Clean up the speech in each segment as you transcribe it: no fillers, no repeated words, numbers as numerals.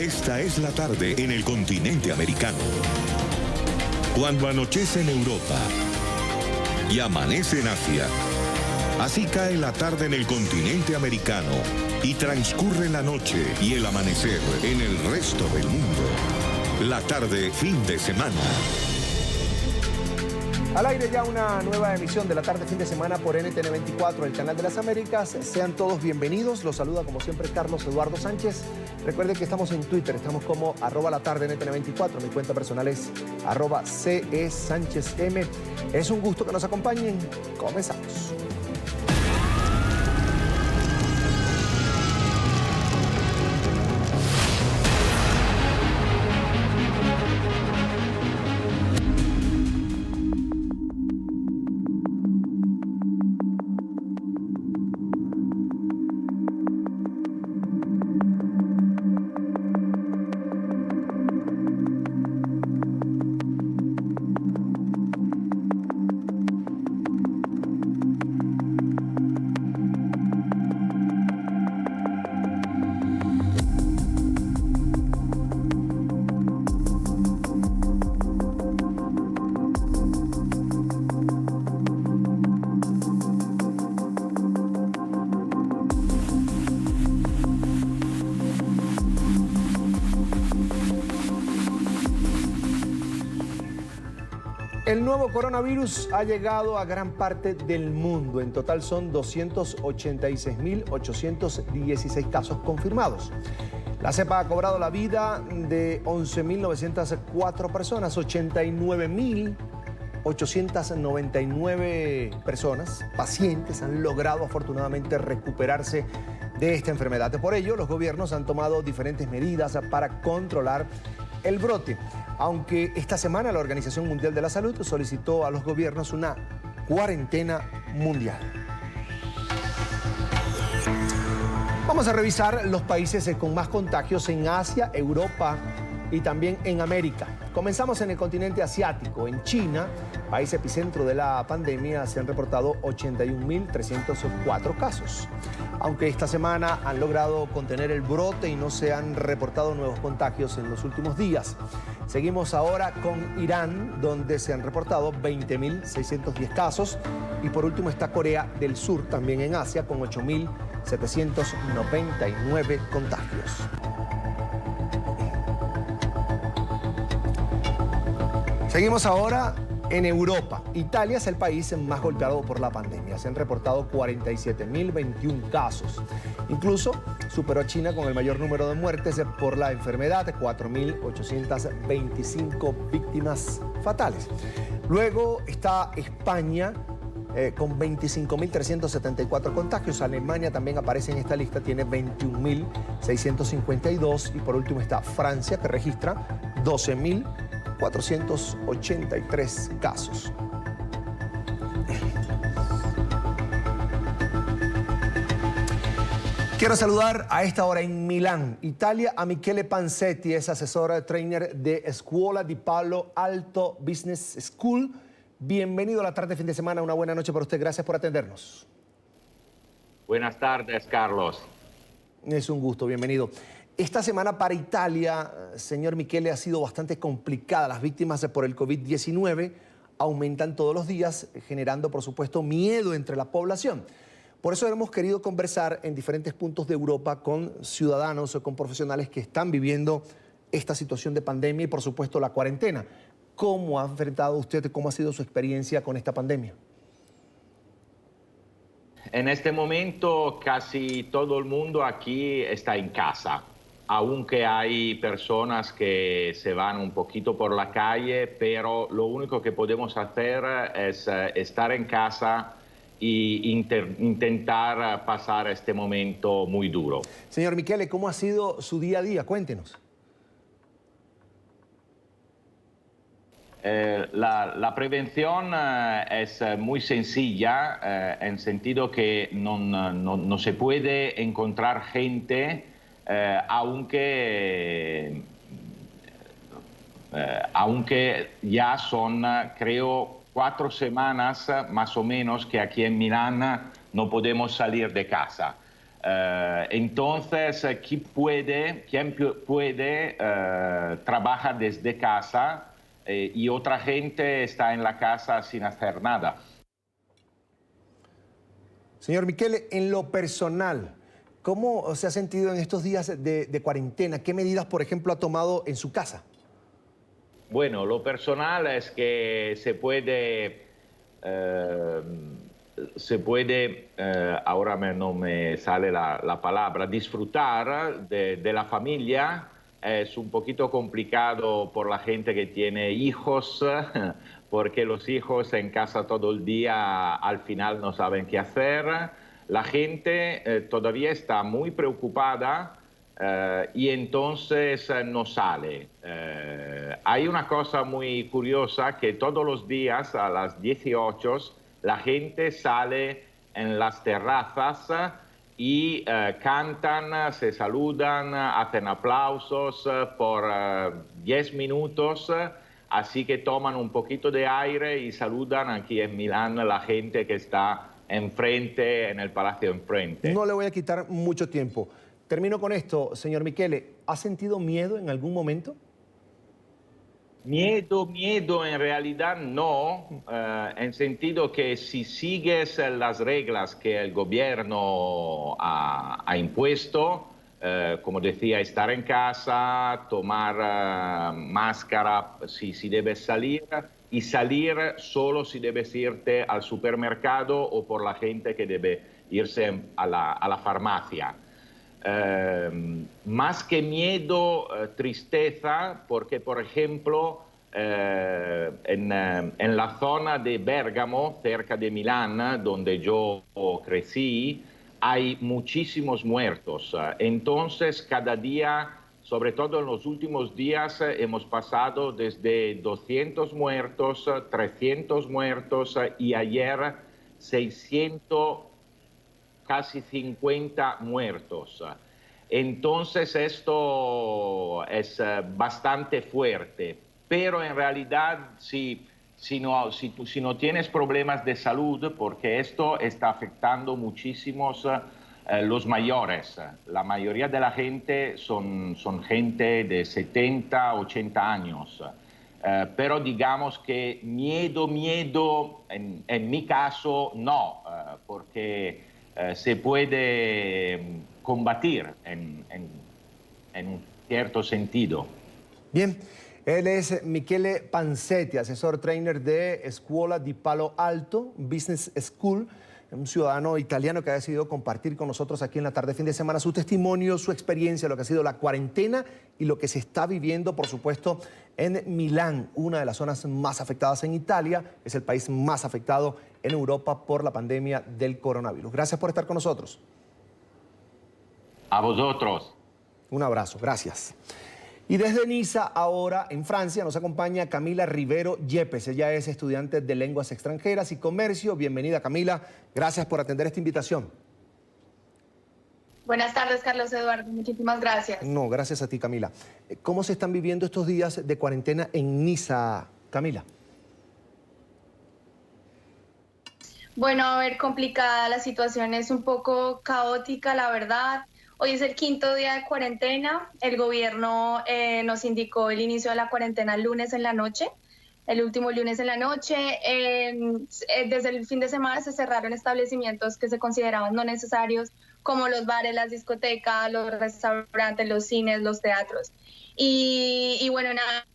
Esta es la tarde en el continente americano. Cuando anochece en Europa y amanece en Asia, así cae la tarde en el continente americano y transcurre la noche y el amanecer en el resto del mundo. La tarde fin de semana. Al aire ya una nueva emisión de la tarde fin de semana por NTN 24, el canal de las Américas. Sean todos bienvenidos. Los saluda como siempre Carlos Eduardo Sánchez. Recuerden que estamos en Twitter, estamos como @latarde NTN 24. Mi cuenta personal es @CESánchezM. Es un gusto que nos acompañen. Comenzamos. El nuevo coronavirus ha llegado a gran parte del mundo. En total son 286.816 casos confirmados. La cepa ha cobrado la vida de 11.904 personas, 89.899 personas, pacientes, han logrado afortunadamente recuperarse de esta enfermedad. Por ello, los gobiernos han tomado diferentes medidas para controlar el brote, aunque esta semana la Organización Mundial de la Salud solicitó a los gobiernos una cuarentena mundial. Vamos a revisar los países con más contagios en Asia, Europa y también en América. Comenzamos en el continente asiático. En China, país epicentro de la pandemia, se han reportado 81.304 casos. Aunque esta semana han logrado contener el brote y no se han reportado nuevos contagios en los últimos días. Seguimos ahora con Irán, donde se han reportado 20.610 casos. Y por último está Corea del Sur, también en Asia, con 8.799 contagios. Seguimos ahora en Europa. Italia es el país más golpeado por la pandemia. Se han reportado 47.021 casos. Incluso superó a China con el mayor número de muertes por la enfermedad, 4.825 víctimas fatales. Luego está España con 25.374 contagios. Alemania también aparece en esta lista, tiene 21.652. Y por último está Francia, que registra 12.483 casos. Quiero saludar a esta hora en Milán, Italia, a Michele Panzetti, es asesor trainer de Scuola di Palo Alto Business School. Bienvenido a la tarde fin de semana, una buena noche para usted, gracias por atendernos. Buenas tardes, Carlos. Es un gusto, bienvenido. Esta semana para Italia, señor Michele, ha sido bastante complicada. Las víctimas por el COVID-19 aumentan todos los días, generando, por supuesto, miedo entre la población. Por eso hemos querido conversar en diferentes puntos de Europa con ciudadanos o con profesionales que están viviendo esta situación de pandemia y, por supuesto, la cuarentena. ¿Cómo ha enfrentado usted, cómo ha sido su experiencia con esta pandemia? En este momento casi todo el mundo aquí está en casa, aunque hay personas que se van un poquito por la calle, pero lo único que podemos hacer es estar en casa e intentar pasar este momento muy duro. Señor Michele, ¿cómo ha sido su día a día? Cuéntenos. La prevención es muy sencilla, en sentido que no se puede encontrar gente, aunque ya son, creo, 4 semanas más o menos que aquí en Milán no podemos salir de casa. Entonces, quien puede trabaja desde casa y otra gente está en la casa sin hacer nada. Señor Michele, en lo personal, ¿cómo se ha sentido en estos días de cuarentena? ¿Qué medidas, por ejemplo, ha tomado en su casa? Bueno, lo personal es que se puede, ahora no me sale la palabra, disfrutar de la familia. Es un poquito complicado por la gente que tiene hijos, porque los hijos en casa todo el día al final no saben qué hacer. La gente todavía está muy preocupada y entonces no sale. Hay una cosa muy curiosa que todos los días a las 18 la gente sale en las terrazas y cantan, se saludan, hacen aplausos por 10 minutos, así que toman un poquito de aire y saludan aquí en Milán la gente que está enfrente, en el palacio enfrente. No le voy a quitar mucho tiempo. Termino con esto, señor Michele. ¿Ha sentido miedo en algún momento? Miedo en realidad no, en sentido que si sigues las reglas que el gobierno ha impuesto, como decía, estar en casa, tomar máscara si debes salir y salir solo si debes irte al supermercado o por la gente que debe irse a la farmacia. Más que miedo, tristeza, porque por ejemplo en la zona de Bérgamo, cerca de Milán, donde yo crecí, hay muchísimos muertos. Entonces cada día, sobre todo en los últimos días, hemos pasado desde 200 muertos, 300 muertos y ayer 600, casi 50 muertos. Entonces esto es bastante fuerte, pero en realidad si no tienes problemas de salud, porque esto está afectando muchísimos los mayores. La mayoría de la gente son gente de 70, 80 años. Pero digamos que miedo en mi caso no, porque se puede combatir en un cierto sentido. Bien, él es Michele Panzetti, asesor trainer de Scuola di Palo Alto Business School, un ciudadano italiano que ha decidido compartir con nosotros aquí en la tarde, fin de semana, su testimonio, su experiencia, lo que ha sido la cuarentena y lo que se está viviendo, por supuesto, en Milán, una de las zonas más afectadas en Italia, es el país más afectado en Europa por la pandemia del coronavirus. Gracias por estar con nosotros. A vosotros. Un abrazo, gracias. Y desde Niza, ahora en Francia, nos acompaña Camila Rivero Yepes. Ella es estudiante de Lenguas Extranjeras y Comercio. Bienvenida, Camila. Gracias por atender esta invitación. Buenas tardes, Carlos Eduardo. Muchísimas gracias. No, gracias a ti, Camila. ¿Cómo se están viviendo estos días de cuarentena en Niza, Camila? Bueno, a ver, complicada. La situación es un poco caótica, la verdad. Hoy es el 5º día de cuarentena. El gobierno nos indicó el inicio de la cuarentena el lunes en la noche, el último lunes en la noche. Desde el fin de semana se cerraron establecimientos que se consideraban no necesarios, como los bares, las discotecas, los restaurantes, los cines, los teatros. Y bueno, nada,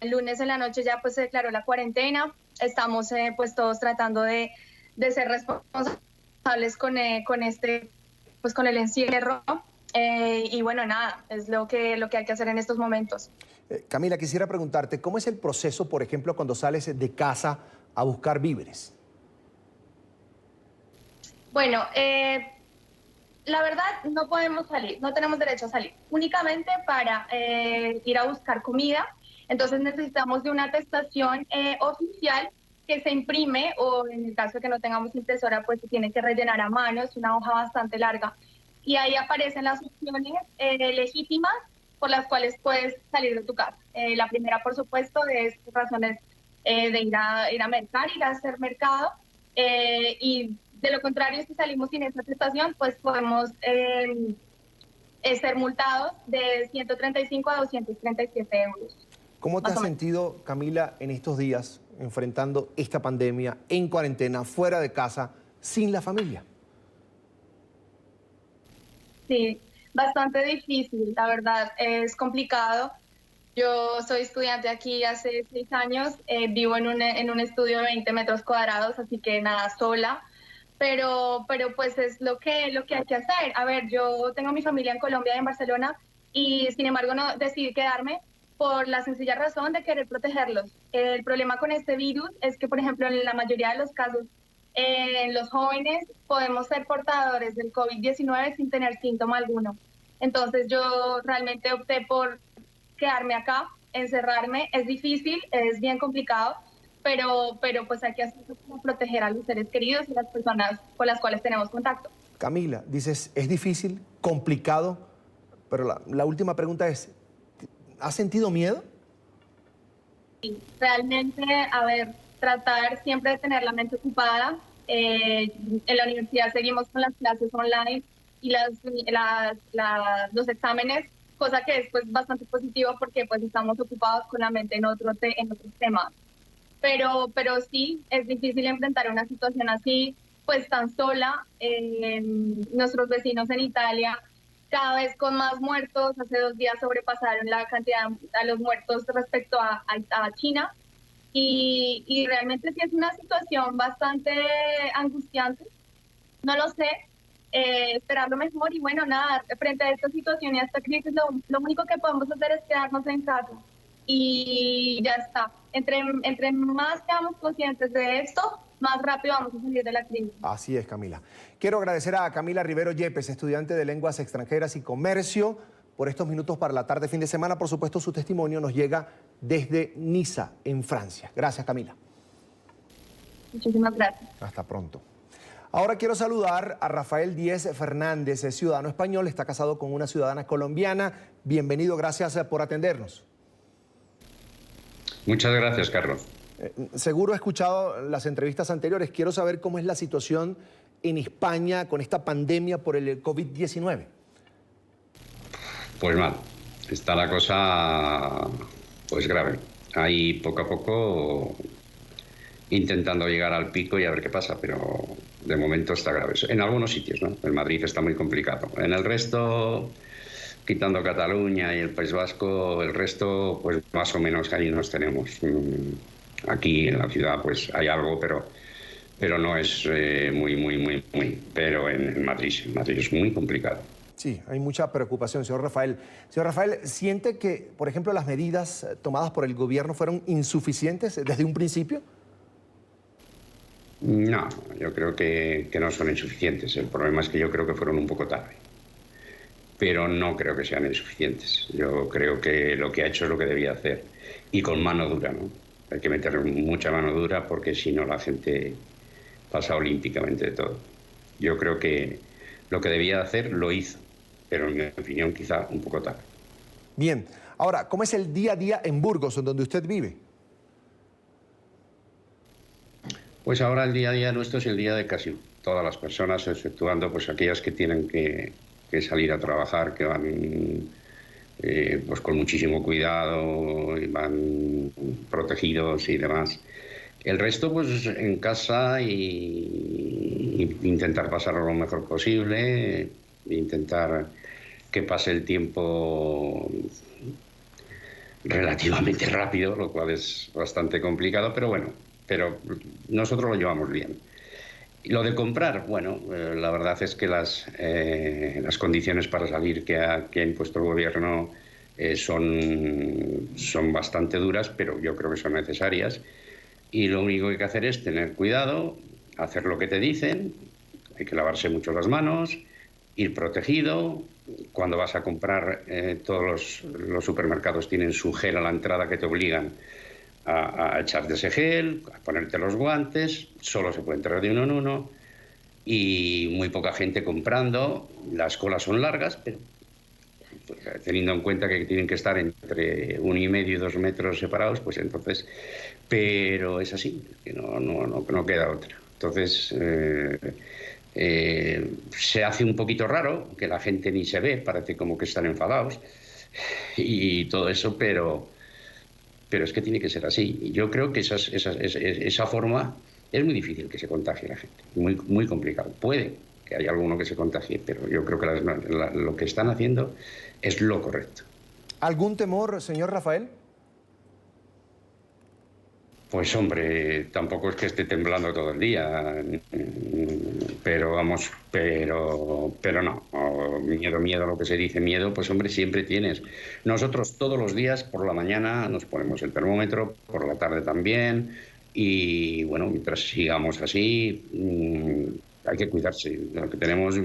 el lunes en la noche ya pues se declaró la cuarentena. Estamos pues todos tratando de ser responsables con el encierro. Y bueno, nada, es lo que hay que hacer en estos momentos. Camila, quisiera preguntarte, ¿cómo es el proceso, por ejemplo, cuando sales de casa a buscar víveres? Bueno, la verdad no podemos salir, no tenemos derecho a salir, únicamente para ir a buscar comida. Entonces necesitamos de una atestación oficial que se imprime, o en el caso de que no tengamos impresora, pues se tiene que rellenar a mano, es una hoja bastante larga. Y ahí aparecen las opciones legítimas por las cuales puedes salir de tu casa. La primera, por supuesto, es razones de ir a mercar, ir a hacer mercado. Y De lo contrario, si salimos sin esta prestación, pues podemos ser multados de 135 a 237 euros. ¿Cómo te has sentido, Camila, en estos días enfrentando esta pandemia en cuarentena, fuera de casa, sin la familia? Sí, bastante difícil, la verdad, es complicado. Yo soy estudiante aquí hace 6 años, vivo en un estudio de 20 metros cuadrados, así que nada, sola. Pero pues es lo que hay que hacer. A ver, yo tengo mi familia en Colombia, en Barcelona, y sin embargo no decidí quedarme por la sencilla razón de querer protegerlos. El problema con este virus es que, por ejemplo, en la mayoría de los casos, los jóvenes podemos ser portadores del COVID-19 sin tener síntoma alguno. Entonces yo realmente opté por quedarme acá, encerrarme. Es difícil, es bien complicado, pero pues hay que hacerlo para proteger a los seres queridos y las personas con las cuales tenemos contacto. Camila, dices, es difícil, complicado, pero la última pregunta es, ¿has sentido miedo? Sí, realmente, a ver, tratar siempre de tener la mente ocupada. En la universidad seguimos con las clases online y los exámenes, cosa que es pues bastante positivo porque pues estamos ocupados con la mente en otros temas. Pero sí, es difícil enfrentar una situación así, pues tan sola. Nuestros vecinos en Italia, cada vez con más muertos, hace 2 días sobrepasaron la cantidad de los muertos respecto a China. Y realmente sí es una situación bastante angustiante. No lo sé, esperar lo mejor y bueno, nada, frente a esta situación y a esta crisis, lo único que podemos hacer es quedarnos en casa. Y ya está. Entre más seamos conscientes de esto, más rápido vamos a salir de la crisis. Así es, Camila. Quiero agradecer a Camila Rivero Yepes, estudiante de Lenguas Extranjeras y Comercio, por estos minutos para la tarde, fin de semana. Por supuesto, su testimonio nos llega desde Niza, en Francia. Gracias, Camila. Muchísimas gracias. Hasta pronto. Ahora quiero saludar a Rafael Díez Fernández, es ciudadano español, está casado con una ciudadana colombiana. Bienvenido, gracias por atendernos. Muchas gracias, Carlos. Seguro he escuchado las entrevistas anteriores. Quiero saber cómo es la situación en España con esta pandemia por el COVID-19. Pues mal, está la cosa pues grave. Ahí poco a poco intentando llegar al pico y a ver qué pasa, pero de momento está grave. En algunos sitios, ¿no? En Madrid está muy complicado. En el resto, quitando Cataluña y el País Vasco, el resto, pues más o menos ahí nos tenemos. Aquí en la ciudad pues hay algo, pero no es muy. Pero en Madrid es muy complicado. Sí, hay mucha preocupación, señor Rafael. Señor Rafael, ¿siente que, por ejemplo, las medidas tomadas por el gobierno fueron insuficientes desde un principio? No, yo creo que no son insuficientes. El problema es que yo creo que fueron un poco tarde. Pero no creo que sean insuficientes. Yo creo que lo que ha hecho es lo que debía hacer. Y con mano dura, ¿no? Hay que meter mucha mano dura porque si no la gente pasa olímpicamente de todo. Yo creo que lo que debía hacer lo hizo, pero en mi opinión quizá un poco tarde. Bien. Ahora, ¿cómo es el día a día en Burgos, en donde usted vive? Pues ahora el día a día nuestro es el día de casi todas las personas, exceptuando pues aquellas que tienen que salir a trabajar, que van pues con muchísimo cuidado y van protegidos y demás. El resto pues en casa y intentar pasarlo lo mejor posible, intentar que pase el tiempo relativamente rápido, lo cual es bastante complicado, pero bueno, pero nosotros lo llevamos bien. Y lo de comprar, bueno, la verdad es que las condiciones para salir que ha impuesto el gobierno son bastante duras, pero yo creo que son necesarias. Y lo único que hay que hacer es tener cuidado, hacer lo que te dicen, hay que lavarse mucho las manos, ir protegido. Cuando vas a comprar, todos los supermercados tienen su gel a la entrada que te obligan a echarte ese gel, a ponerte los guantes, solo se puede entrar de uno en uno y muy poca gente comprando, las colas son largas, pero pues, teniendo en cuenta que tienen que estar entre 1,5 y 2 metros separados, pues entonces, pero es así, que no queda otra. Entonces, se hace un poquito raro, que la gente ni se ve, parece como que están enfadados y todo eso, pero es que tiene que ser así. Y yo creo que esa forma es muy difícil que se contagie la gente, muy complicado. Puede que haya alguno que se contagie, pero yo creo que lo que están haciendo es lo correcto. ¿Algún temor, señor Rafael? Pues hombre, tampoco es que esté temblando todo el día, pero vamos, pero no, miedo, lo que se dice miedo, pues hombre, siempre tienes. Nosotros todos los días por la mañana nos ponemos el termómetro, por la tarde también, y bueno, mientras sigamos así, hay que cuidarse. Lo que tenemos,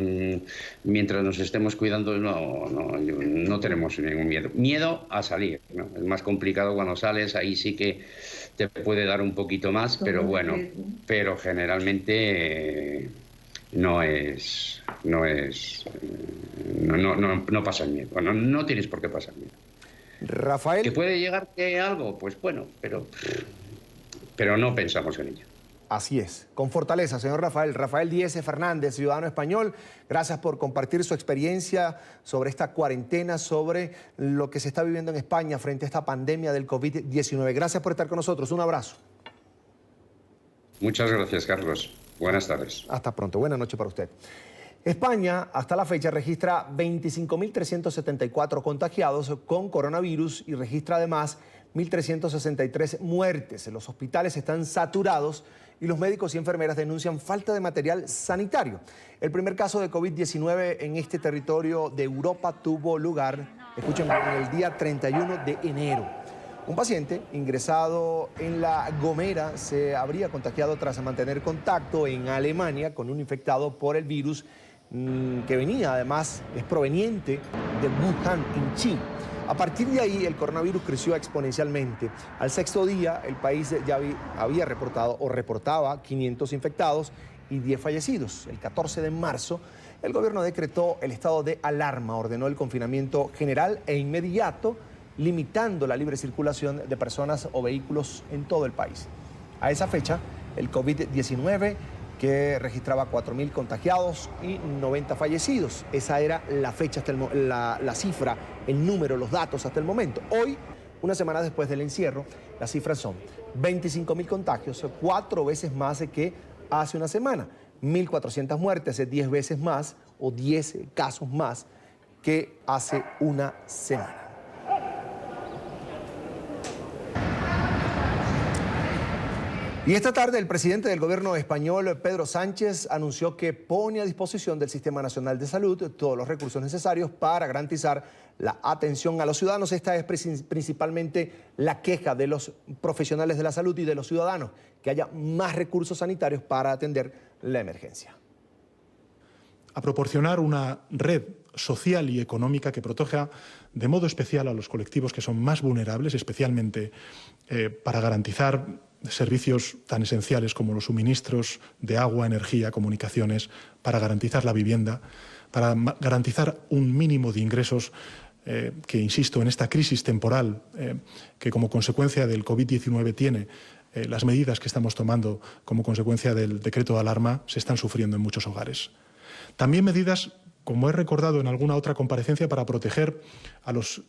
mientras nos estemos cuidando, no tenemos ningún miedo. Miedo a salir, ¿no? Es más complicado cuando sales, ahí sí que te puede dar un poquito más, pero bueno, pero generalmente no pasa el miedo. No tienes por qué pasar miedo. Rafael. ¿Que puede llegar algo? Pues bueno, pero no pensamos en ello. Así es, con fortaleza, señor Rafael. Rafael Díez Fernández, ciudadano español, gracias por compartir su experiencia sobre esta cuarentena, sobre lo que se está viviendo en España frente a esta pandemia del COVID-19. Gracias por estar con nosotros, un abrazo. Muchas gracias, Carlos. Buenas tardes. Hasta pronto, buena noche para usted. España, hasta la fecha, registra 25.374 contagiados con coronavirus y registra además 1.363 muertes. Los hospitales están saturados y los médicos y enfermeras denuncian falta de material sanitario. El primer caso de COVID-19 en este territorio de Europa tuvo lugar, escuchen, en el día 31 de enero. Un paciente ingresado en La Gomera se habría contagiado tras mantener contacto en Alemania con un infectado por el virus que venía, además, es proveniente de Wuhan, en China. A partir de ahí, el coronavirus creció exponencialmente. Al sexto día, el país ya había reportado o reportaba 500 infectados y 10 fallecidos. El 14 de marzo, el gobierno decretó el estado de alarma, ordenó el confinamiento general e inmediato, limitando la libre circulación de personas o vehículos en todo el país. A esa fecha, el COVID-19 que registraba 4.000 contagiados y 90 fallecidos. Esa era la fecha, la cifra, el número, los datos hasta el momento. Hoy, una semana después del encierro, las cifras son 25.000 contagios, 4 veces más que hace una semana. 1.400 muertes, 10 veces más o 10 casos más que hace una semana. Y esta tarde el presidente del gobierno español, Pedro Sánchez, anunció que pone a disposición del Sistema Nacional de Salud todos los recursos necesarios para garantizar la atención a los ciudadanos. Esta es principalmente la queja de los profesionales de la salud y de los ciudadanos, que haya más recursos sanitarios para atender la emergencia. A proporcionar una red social y económica que proteja de modo especial a los colectivos que son más vulnerables, especialmente para garantizar servicios tan esenciales como los suministros de agua, energía, comunicaciones, para garantizar la vivienda, para garantizar un mínimo de ingresos que, insisto, en esta crisis temporal que como consecuencia del COVID-19 tiene, las medidas que estamos tomando como consecuencia del decreto de alarma se están sufriendo en muchos hogares. También medidas, como he recordado en alguna otra comparecencia, para proteger a los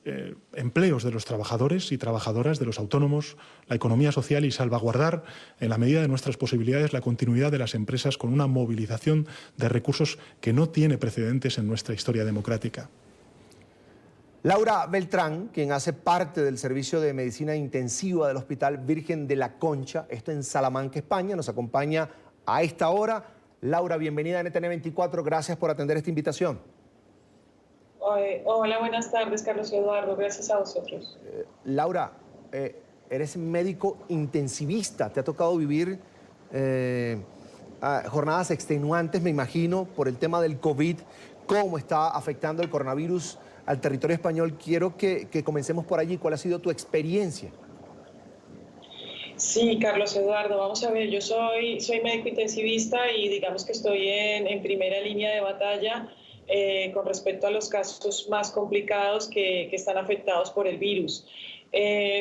empleos de los trabajadores y trabajadoras, de los autónomos, la economía social y salvaguardar, en la medida de nuestras posibilidades, la continuidad de las empresas con una movilización de recursos que no tiene precedentes en nuestra historia democrática. Laura Beltrán, quien hace parte del servicio de medicina intensiva del Hospital Virgen de la Concha, esto en Salamanca, España, nos acompaña a esta hora. Laura, bienvenida a NTN24, gracias por atender esta invitación. Hola, buenas tardes, Carlos Eduardo, gracias a vosotros. Laura, eres médico intensivista, te ha tocado vivir jornadas extenuantes, me imagino, por el tema del COVID, cómo está afectando el coronavirus al territorio español. Quiero que comencemos por allí. ¿Cuál ha sido tu experiencia? Sí, Carlos Eduardo, vamos a ver, yo soy médico intensivista y digamos que estoy en primera línea de batalla con respecto a los casos más complicados que están afectados por el virus.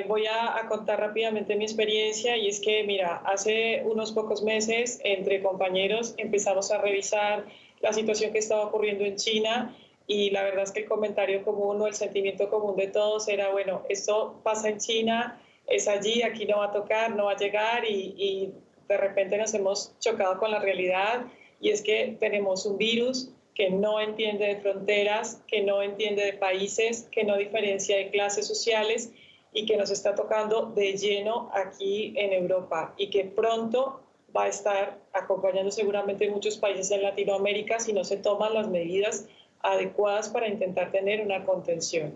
Voy a contar rápidamente mi experiencia y es que, mira, hace unos pocos meses entre compañeros empezamos a revisar la situación que estaba ocurriendo en China y la verdad es que el comentario común o el sentimiento común de todos era, bueno, esto pasa en China, es allí, aquí no va a tocar, no va a llegar y de repente nos hemos chocado con la realidad y es que tenemos un virus que no entiende de fronteras, que no entiende de países, que no diferencia de clases sociales y que nos está tocando de lleno aquí en Europa y que pronto va a estar acompañando seguramente muchos países en Latinoamérica si no se toman las medidas adecuadas para intentar tener una contención.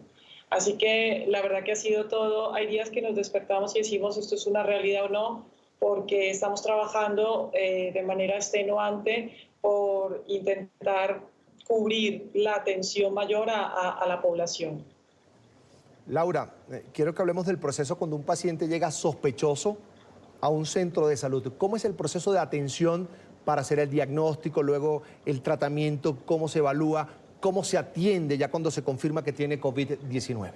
Así que la verdad que ha sido todo, hay días que nos despertamos y decimos esto es una realidad o no, porque estamos trabajando de manera extenuante por intentar cubrir la atención mayor a la población. Laura, quiero que hablemos del proceso cuando un paciente llega sospechoso a un centro de salud. ¿Cómo es el proceso de atención para hacer el diagnóstico, luego el tratamiento, cómo se evalúa, cómo se atiende ya cuando se confirma que tiene COVID-19?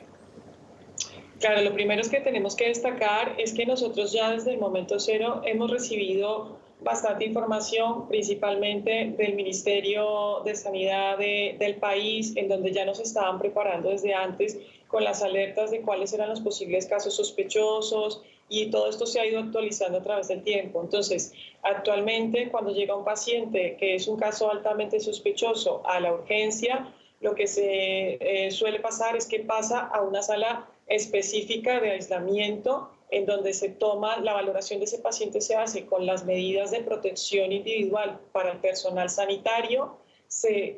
Claro, lo primero es que tenemos que destacar es que nosotros ya desde el momento cero hemos recibido bastante información, principalmente del Ministerio de Sanidad del país, en donde ya nos estaban preparando desde antes con las alertas de cuáles eran los posibles casos sospechosos y todo esto se ha ido actualizando a través del tiempo. Entonces, actualmente cuando llega un paciente que es un caso altamente sospechoso a la urgencia, lo que se suele pasar es que pasa a una sala específica de aislamiento en donde se toma la valoración de ese paciente, se hace con las medidas de protección individual para el personal sanitario,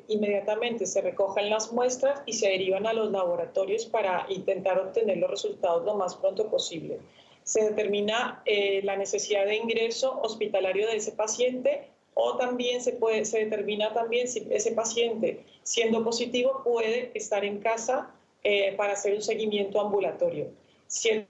inmediatamente se recogen las muestras y se derivan a los laboratorios para intentar obtener los resultados lo más pronto posible. Se determina la necesidad de ingreso hospitalario de ese paciente o también se determina también si ese paciente, siendo positivo, puede estar en casa para hacer un seguimiento ambulatorio. Si el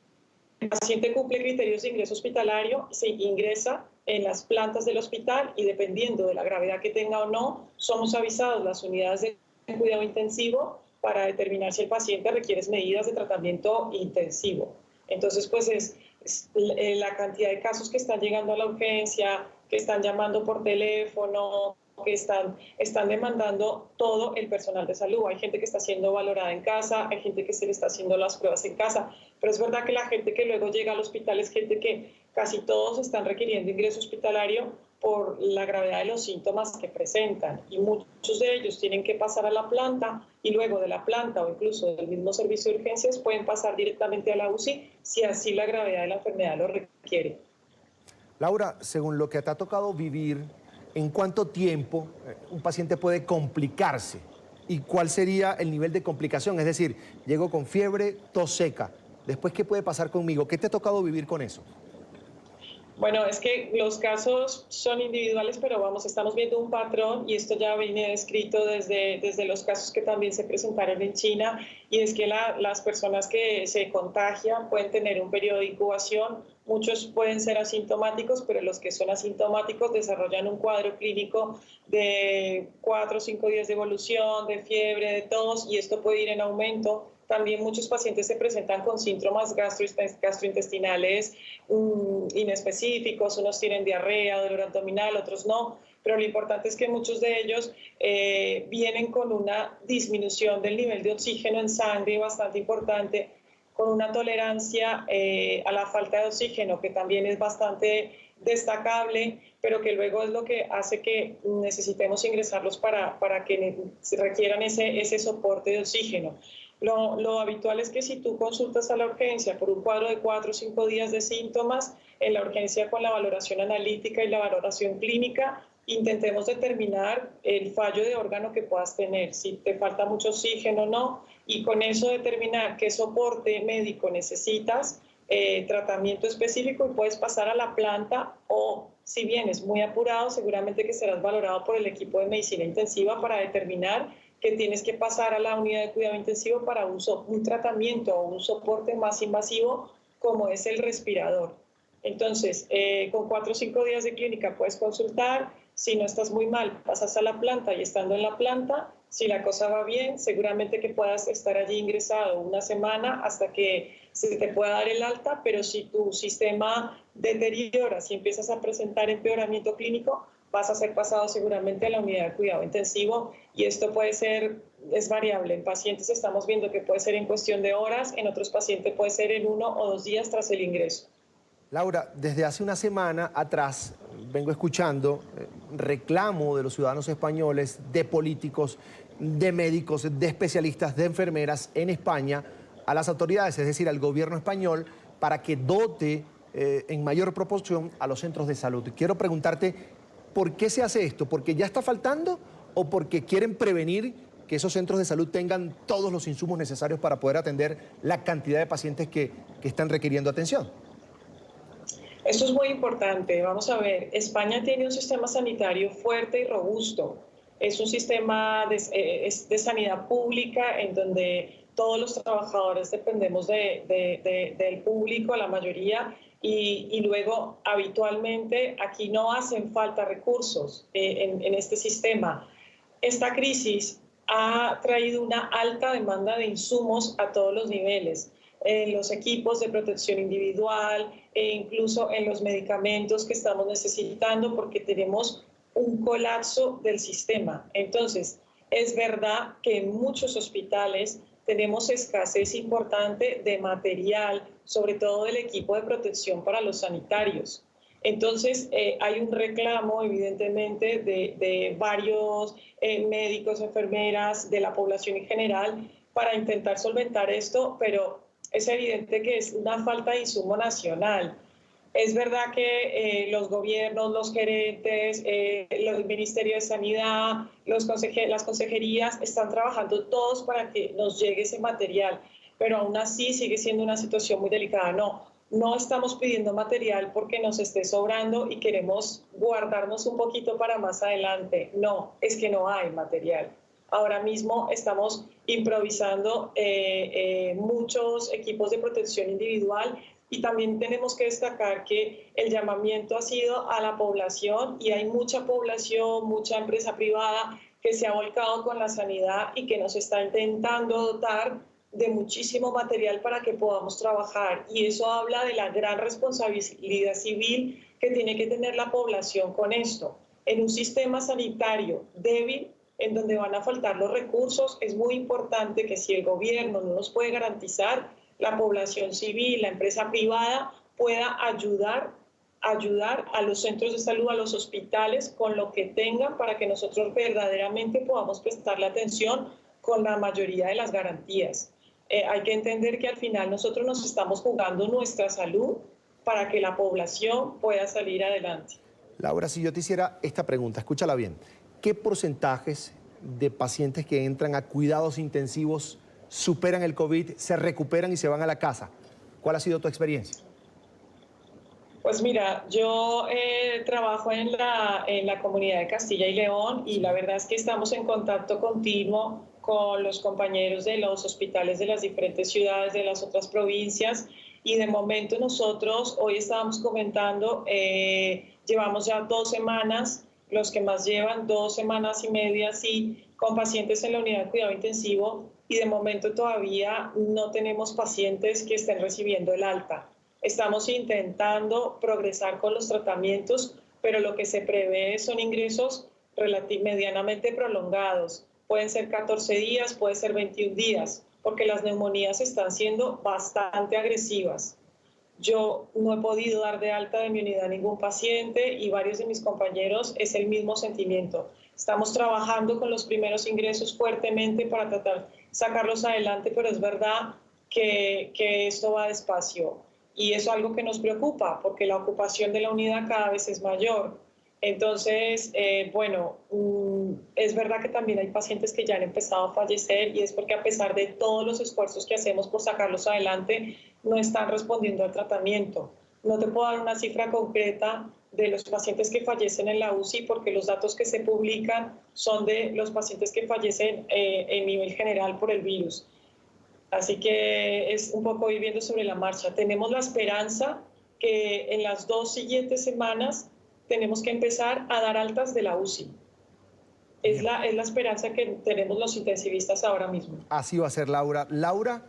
paciente cumple criterios de ingreso hospitalario, se ingresa en las plantas del hospital y dependiendo de la gravedad que tenga o no, somos avisados las unidades de cuidado intensivo para determinar si el paciente requiere medidas de tratamiento intensivo. Entonces, pues es la cantidad de casos que están llegando a la urgencia, que están llamando por teléfono, que están demandando todo el personal de salud. Hay gente que está siendo valorada en casa, hay gente que se le está haciendo las pruebas en casa, pero es verdad que la gente que luego llega al hospital es gente que casi todos están requiriendo ingreso hospitalario por la gravedad de los síntomas que presentan y muchos de ellos tienen que pasar a la planta y luego de la planta o incluso del mismo servicio de urgencias pueden pasar directamente a la UCI si así la gravedad de la enfermedad lo requiere. Laura, según lo que te ha tocado vivir, ¿en cuánto tiempo un paciente puede complicarse? ¿Y cuál sería el nivel de complicación? Es decir, llego con fiebre, tos seca. Después, ¿qué puede pasar conmigo? ¿Qué te ha tocado vivir con eso? Bueno, es que los casos son individuales, pero estamos viendo un patrón y esto ya viene descrito desde los casos que también se presentaron en China y es que las personas que se contagian pueden tener un periodo de incubación, muchos pueden ser asintomáticos, pero los que son asintomáticos desarrollan un cuadro clínico de 4 o 5 días de evolución, de fiebre, de tos y esto puede ir en aumento. También muchos pacientes se presentan con síntomas gastrointestinales inespecíficos, unos tienen diarrea, dolor abdominal, otros no, pero lo importante es que muchos de ellos vienen con una disminución del nivel de oxígeno en sangre bastante importante, con una tolerancia a la falta de oxígeno que también es bastante destacable, pero que luego es lo que hace que necesitemos ingresarlos para que requieran ese soporte de oxígeno. Lo habitual es que si tú consultas a la urgencia por un cuadro de 4 o 5 días de síntomas, en la urgencia con la valoración analítica y la valoración clínica, intentemos determinar el fallo de órgano que puedas tener, si te falta mucho oxígeno o no, y con eso determinar qué soporte médico necesitas, tratamiento específico y puedes pasar a la planta o si vienes muy apurado, seguramente que serás valorado por el equipo de medicina intensiva para determinar que tienes que pasar a la unidad de cuidado intensivo para un tratamiento o un soporte más invasivo como es el respirador. Entonces, con 4 o 5 días de clínica puedes consultar, Si no estás muy mal, pasas a la planta y estando en la planta, si la cosa va bien, seguramente que puedas estar allí ingresado una semana hasta que se te pueda dar el alta, pero si tu sistema deteriora, si empiezas a presentar empeoramiento clínico, vas a ser pasado seguramente a la unidad de cuidado intensivo y esto puede ser, es variable. En pacientes estamos viendo que puede ser en cuestión de horas, en otros pacientes puede ser en 1 o 2 días tras el ingreso. Laura, desde hace una semana atrás vengo escuchando reclamo de los ciudadanos españoles, de políticos, de médicos, de especialistas, de enfermeras en España a las autoridades, es decir, al gobierno español, para que dote en mayor proporción a los centros de salud. Quiero preguntarte, ¿por qué se hace esto? ¿Porque ya está faltando o porque quieren prevenir que esos centros de salud tengan todos los insumos necesarios para poder atender la cantidad de pacientes que están requiriendo atención? Esto es muy importante. Vamos a ver, España tiene un sistema sanitario fuerte y robusto. Es un sistema de sanidad pública en donde todos los trabajadores dependemos del público, la mayoría, y luego habitualmente aquí no hacen falta recursos en este sistema. Esta crisis ha traído una alta demanda de insumos a todos los niveles. En los equipos de protección individual e incluso en los medicamentos que estamos necesitando porque tenemos un colapso del sistema. Entonces, es verdad que en muchos hospitales tenemos escasez importante de material, sobre todo del equipo de protección para los sanitarios. Entonces, hay un reclamo, evidentemente, de varios médicos, enfermeras, de la población en general, para intentar solventar esto, pero es evidente que es una falta de insumo nacional. Es verdad que los gobiernos, los gerentes, el Ministerio de Sanidad, las consejerías están trabajando todos para que nos llegue ese material, pero aún así sigue siendo una situación muy delicada. No estamos pidiendo material porque nos esté sobrando y queremos guardarnos un poquito para más adelante. No, es que no hay material. Ahora mismo estamos improvisando muchos equipos de protección individual y también tenemos que destacar que el llamamiento ha sido a la población y hay mucha población, mucha empresa privada que se ha volcado con la sanidad y que nos está intentando dotar de muchísimo material para que podamos trabajar. Y eso habla de la gran responsabilidad civil que tiene que tener la población con esto. En un sistema sanitario débil, en donde van a faltar los recursos, es muy importante que si el gobierno no nos puede garantizar, la población civil, la empresa privada pueda ayudar a los centros de salud, a los hospitales, con lo que tengan para que nosotros verdaderamente podamos prestarle atención con la mayoría de las garantías. Hay que entender que al final nosotros nos estamos jugando nuestra salud para que la población pueda salir adelante. Laura, si yo te hiciera esta pregunta, escúchala bien. ¿Qué porcentajes de pacientes que entran a cuidados intensivos superan el COVID, se recuperan y se van a la casa? ¿Cuál ha sido tu experiencia? Pues mira, yo trabajo en la comunidad de Castilla y León y la verdad es que estamos en contacto continuo con los compañeros de los hospitales de las diferentes ciudades, de las otras provincias y de momento nosotros, hoy estábamos comentando, llevamos ya 2 semanas, los que más llevan 2 semanas y media, sí, con pacientes en la unidad de cuidado intensivo y de momento todavía no tenemos pacientes que estén recibiendo el alta. Estamos intentando progresar con los tratamientos, pero lo que se prevé son ingresos medianamente prolongados. Pueden ser 14 días, puede ser 21 días, porque las neumonías están siendo bastante agresivas. Yo no he podido dar de alta de mi unidad a ningún paciente y varios de mis compañeros es el mismo sentimiento. Estamos trabajando con los primeros ingresos fuertemente para tratar de sacarlos adelante, pero es verdad que esto va despacio. Y eso es algo que nos preocupa, porque la ocupación de la unidad cada vez es mayor. Entonces, es verdad que también hay pacientes que ya han empezado a fallecer y es porque a pesar de todos los esfuerzos que hacemos por sacarlos adelante, no están respondiendo al tratamiento. No te puedo dar una cifra concreta de los pacientes que fallecen en la UCI porque los datos que se publican son de los pacientes que fallecen en nivel general por el virus. Así que es un poco viviendo sobre la marcha. Tenemos la esperanza que en las 2 siguientes semanas tenemos que empezar a dar altas de la UCI. Es la esperanza que tenemos los intensivistas ahora mismo. Así va a ser, Laura. Laura,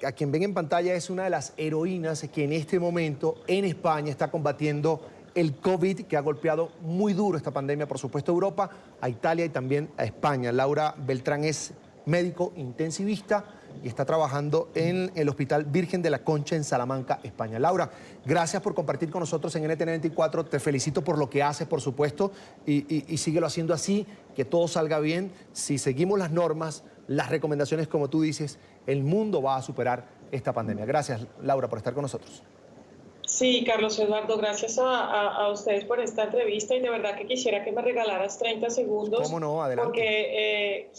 a quien ven en pantalla, es una de las heroínas que en este momento en España está combatiendo el COVID, que ha golpeado muy duro esta pandemia, por supuesto, a Europa, a Italia y también a España. Laura Beltrán es médico intensivista y está trabajando en el Hospital Virgen de la Concha en Salamanca, España. Laura, gracias por compartir con nosotros en NTN24. Te felicito por lo que haces, por supuesto, y síguelo haciendo así, que todo salga bien. Si seguimos las normas, las recomendaciones, como tú dices, el mundo va a superar esta pandemia. Gracias, Laura, por estar con nosotros. Sí, Carlos Eduardo, gracias a ustedes por esta entrevista y de verdad que quisiera que me regalaras 30 segundos. ¿Cómo no? Adelante. Porque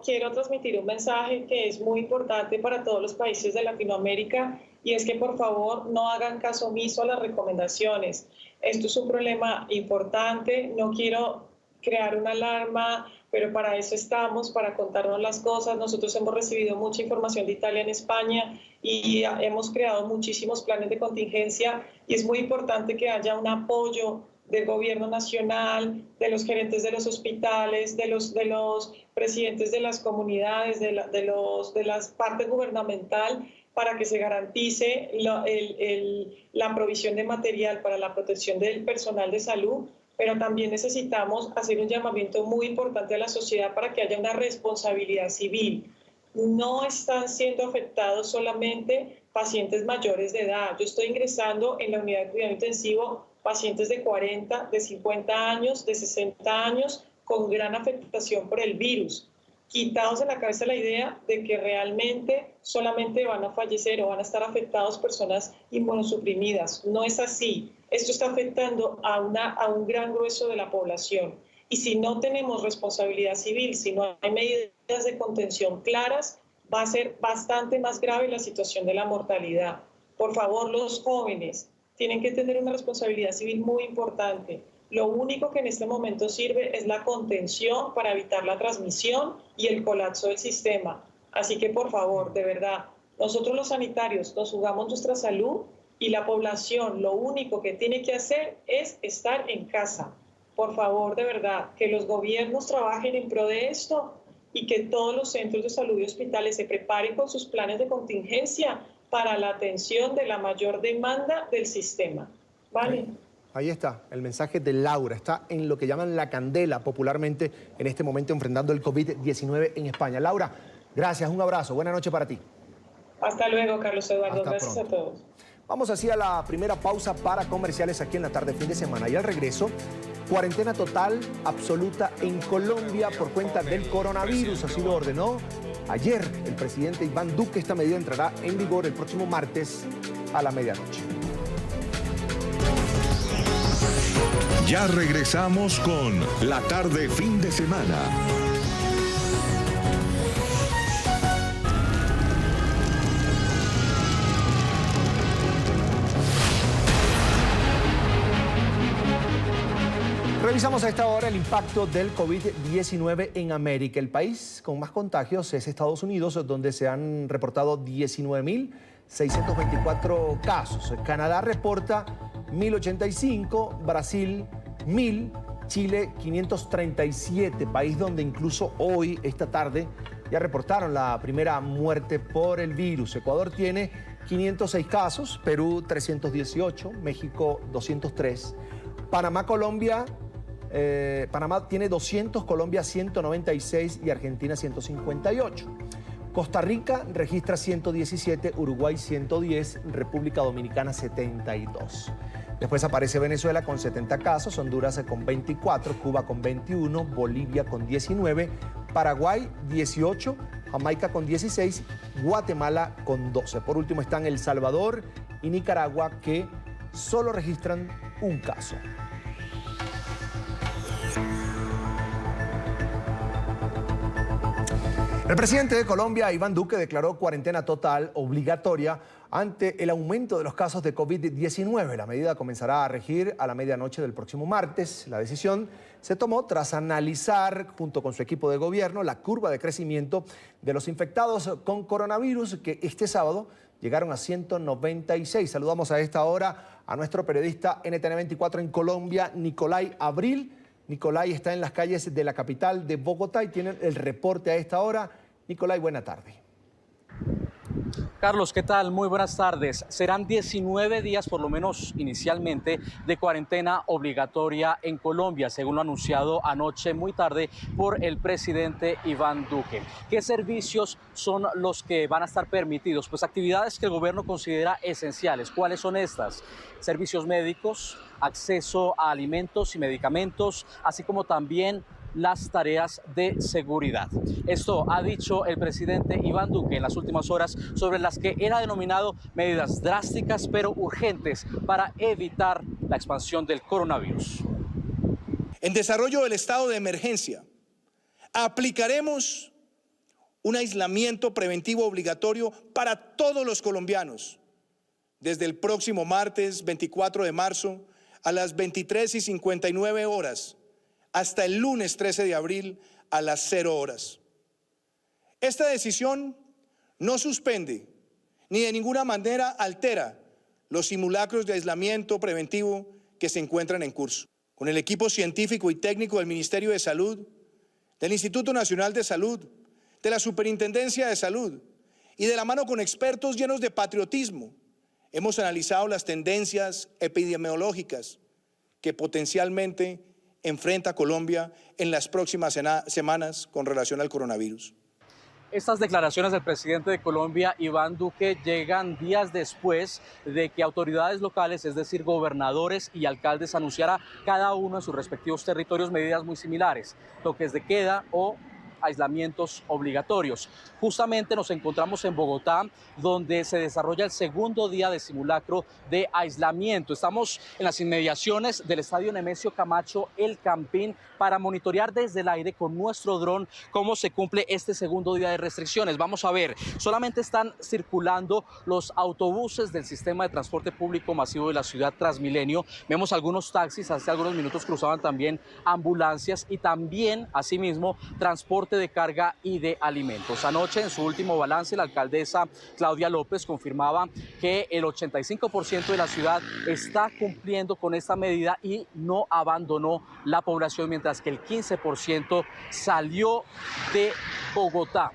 quiero transmitir un mensaje que es muy importante para todos los países de Latinoamérica y es que por favor no hagan caso omiso a las recomendaciones. Esto es un problema importante, no quiero crear una alarma, pero para eso estamos, para contarnos las cosas. Nosotros hemos recibido mucha información de Italia en España y hemos creado muchísimos planes de contingencia y es muy importante que haya un apoyo del gobierno nacional, de los gerentes de los hospitales, de los presidentes de las comunidades, de las partes gubernamental, para que se garantice la provisión de material para la protección del personal de salud, pero también necesitamos hacer un llamamiento muy importante a la sociedad para que haya una responsabilidad civil. No están siendo afectados solamente pacientes mayores de edad. Yo estoy ingresando en la unidad de cuidado intensivo pacientes de 40, de 50 años, de 60 años, con gran afectación por el virus. Quitados de la cabeza la idea de que realmente solamente van a fallecer o van a estar afectados personas inmunosuprimidas. No es así. Esto está afectando a un gran grueso de la población. Y si no tenemos responsabilidad civil, si no hay medidas de contención claras, va a ser bastante más grave la situación de la mortalidad. Por favor, los jóvenes tienen que tener una responsabilidad civil muy importante. Lo único que en este momento sirve es la contención para evitar la transmisión y el colapso del sistema. Así que, por favor, de verdad, nosotros los sanitarios nos jugamos nuestra salud y la población lo único que tiene que hacer es estar en casa. Por favor, de verdad, que los gobiernos trabajen en pro de esto y que todos los centros de salud y hospitales se preparen con sus planes de contingencia para la atención de la mayor demanda del sistema. ¿Vale? Ahí está, el mensaje de Laura. Está en lo que llaman la candela popularmente en este momento enfrentando el COVID-19 en España. Laura, gracias, un abrazo. Buena noche para ti. Hasta luego, Carlos Eduardo. Hasta gracias pronto. a todos. Vamos así a la primera pausa para comerciales aquí en la tarde, fin de semana. Y al regreso, cuarentena total absoluta en Colombia por cuenta del coronavirus. Así lo ordenó ayer el presidente Iván Duque. Esta medida entrará en vigor el próximo martes a la medianoche. Ya regresamos con La Tarde Fin de Semana. Revisamos a esta hora el impacto del COVID-19 en América. El país con más contagios es Estados Unidos, donde se han reportado 19.624 casos. Canadá reporta 1.085, Brasil 1.000, Chile 537, país donde incluso hoy, esta tarde, ya reportaron la primera muerte por el virus. Ecuador tiene 506 casos, Perú 318, México 203, Panamá tiene 200, Colombia 196 y Argentina 158. Costa Rica registra 117, Uruguay 110, República Dominicana 72. Después aparece Venezuela con 70 casos, Honduras con 24, Cuba con 21, Bolivia con 19, Paraguay 18, Jamaica con 16, Guatemala con 12. Por último están El Salvador y Nicaragua, que solo registran un caso. El presidente de Colombia, Iván Duque, declaró cuarentena total obligatoria ante el aumento de los casos de COVID-19. La medida comenzará a regir a la medianoche del próximo martes. La decisión se tomó tras analizar, junto con su equipo de gobierno, la curva de crecimiento de los infectados con coronavirus, que este sábado llegaron a 196. Saludamos a esta hora a nuestro periodista NTN 24 en Colombia, Nicolai Abril. Nicolai está en las calles de la capital de Bogotá y tiene el reporte a esta hora. Nicolai, buena tarde. Carlos, ¿qué tal? Muy buenas tardes. Serán 19 días, por lo menos inicialmente, de cuarentena obligatoria en Colombia, según lo anunciado anoche muy tarde por el presidente Iván Duque. ¿Qué servicios son los que van a estar permitidos? Pues actividades que el gobierno considera esenciales. ¿Cuáles son estas? Servicios médicos, acceso a alimentos y medicamentos, así como también las tareas de seguridad. Esto ha dicho el presidente Iván Duque en las últimas horas, sobre las que él ha denominado medidas drásticas pero urgentes para evitar la expansión del coronavirus. En desarrollo del estado de emergencia, aplicaremos un aislamiento preventivo obligatorio para todos los colombianos desde el próximo martes 24 de marzo a las 23:59 horas hasta el lunes 13 de abril a las 0 horas. Esta decisión no suspende ni de ninguna manera altera los simulacros de aislamiento preventivo que se encuentran en curso. Con el equipo científico y técnico del Ministerio de Salud, del Instituto Nacional de Salud, de la Superintendencia de Salud y de la mano con expertos llenos de patriotismo, hemos analizado las tendencias epidemiológicas que potencialmente enfrenta Colombia en las próximas semanas con relación al coronavirus. Estas declaraciones del presidente de Colombia, Iván Duque, llegan días después de que autoridades locales, es decir, gobernadores y alcaldes, anunciara cada uno en sus respectivos territorios medidas muy similares, toques de queda o aislamientos obligatorios. Justamente nos encontramos en Bogotá, donde se desarrolla el segundo día de simulacro de aislamiento. Estamos en las inmediaciones del estadio Nemesio Camacho, El Campín, para monitorear desde el aire con nuestro dron cómo se cumple este segundo día de restricciones. Vamos a ver, solamente están circulando los autobuses del sistema de transporte público masivo de la ciudad Transmilenio. Vemos algunos taxis, hace algunos minutos cruzaban también ambulancias y también, asimismo, transporte de carga y de alimentos. Anoche, en su último balance, la alcaldesa Claudia López confirmaba que el 85% de la ciudad está cumpliendo con esta medida y no abandonó la población, mientras que el 15% salió de Bogotá.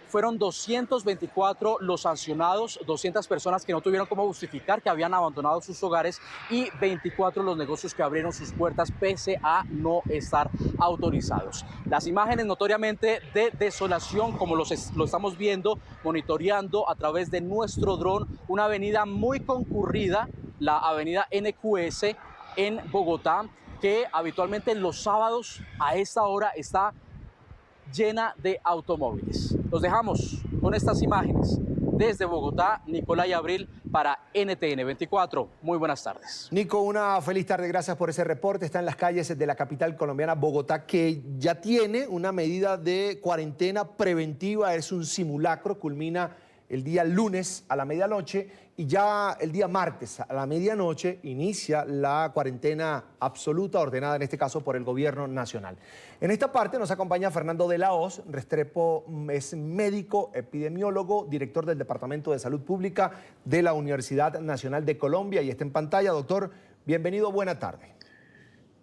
Fueron 224 los sancionados, 200 personas que no tuvieron cómo justificar que habían abandonado sus hogares y 24 los negocios que abrieron sus puertas pese a no estar autorizados. Las imágenes notoriamente de desolación, como lo estamos viendo, monitoreando a través de nuestro dron, una avenida muy concurrida, la avenida NQS en Bogotá, que habitualmente los sábados a esta hora está llena de automóviles. Los dejamos con estas imágenes. Desde Bogotá, Nicolai Abril para NTN 24. Muy buenas tardes. Nico, una feliz tarde. Gracias por ese reporte. Está en las calles de la capital colombiana, Bogotá, que ya tiene una medida de cuarentena preventiva. Es un simulacro, culmina el día lunes a la medianoche y ya el día martes a la medianoche inicia la cuarentena absoluta ordenada en este caso por el gobierno nacional. En esta parte nos acompaña Fernando de la Hoz. Restrepo es médico, epidemiólogo, director del Departamento de Salud Pública de la Universidad Nacional de Colombia y está en pantalla. Doctor, bienvenido, buena tarde.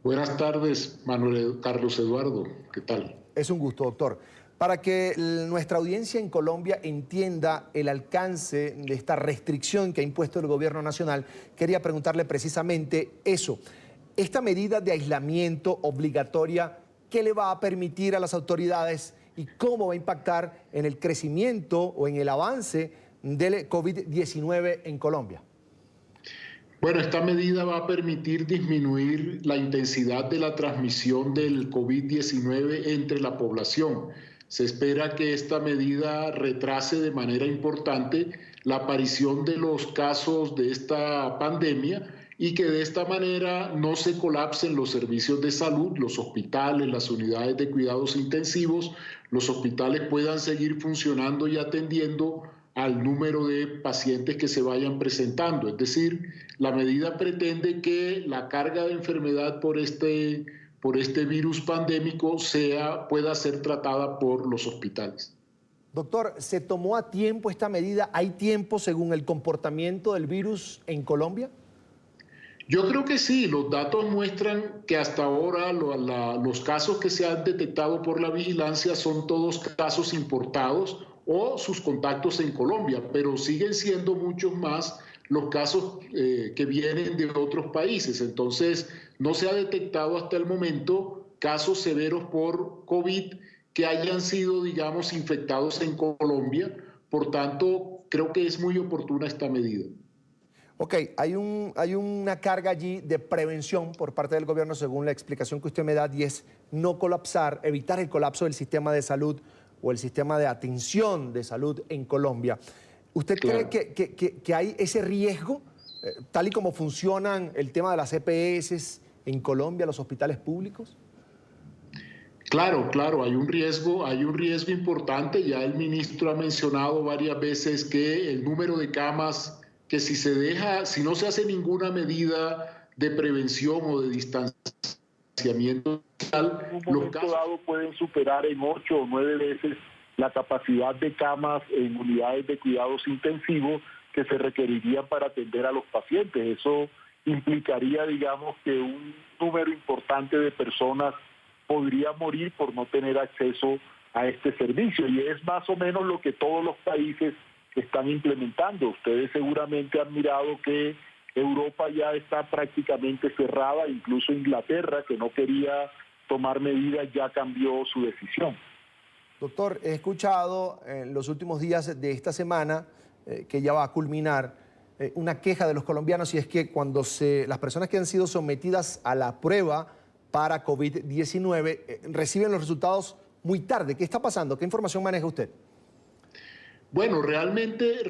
Buenas tardes, Carlos Eduardo. ¿Qué tal? Es un gusto, doctor. Para que nuestra audiencia en Colombia entienda el alcance de esta restricción que ha impuesto el gobierno nacional, quería preguntarle precisamente eso. Esta medida de aislamiento obligatoria, ¿qué le va a permitir a las autoridades y cómo va a impactar en el crecimiento o en el avance del COVID-19 en Colombia? Bueno, esta medida va a permitir disminuir la intensidad de la transmisión del COVID-19 entre la población. Se espera que esta medida retrase de manera importante la aparición de los casos de esta pandemia y que de esta manera no se colapsen los servicios de salud, los hospitales, las unidades de cuidados intensivos, los hospitales puedan seguir funcionando y atendiendo al número de pacientes que se vayan presentando. Es decir, la medida pretende que la carga de enfermedad por este virus pandémico pueda ser tratada por los hospitales. Doctor, ¿se tomó a tiempo esta medida? ¿Hay tiempo según el comportamiento del virus en Colombia? Yo creo que sí, los datos muestran que hasta ahora los casos que se han detectado por la vigilancia son todos casos importados o sus contactos en Colombia, pero siguen siendo muchos más los casos que vienen de otros países. Entonces, no se ha detectado hasta el momento casos severos por COVID que hayan sido, digamos, infectados en Colombia. Por tanto, creo que es muy oportuna esta medida. Ok, hay una carga allí de prevención por parte del gobierno, según la explicación que usted me da, y es no colapsar, evitar el colapso del sistema de salud o el sistema de atención de salud en Colombia. ¿Usted cree que hay ese riesgo, tal y como funcionan el tema de las EPS en Colombia, los hospitales públicos? Claro, hay un riesgo importante. Ya el ministro ha mencionado varias veces que el número de camas, que si no se hace ninguna medida de prevención o de distanciamiento social, en un momento dado pueden superar en 8 o 9 veces la capacidad de camas en unidades de cuidados intensivos que se requerirían para atender a los pacientes. Eso implicaría, digamos, que un número importante de personas podría morir por no tener acceso a este servicio, y es más o menos lo que todos los países están implementando. Ustedes seguramente han mirado que Europa ya está prácticamente cerrada, incluso Inglaterra, que no quería tomar medidas, ya cambió su decisión. Doctor, he escuchado en los últimos días de esta semana, que ya va a culminar, una queja de los colombianos, y es que cuando las personas que han sido sometidas a la prueba para COVID-19 reciben los resultados muy tarde. ¿Qué está pasando? ¿Qué información maneja usted? Bueno, realmente,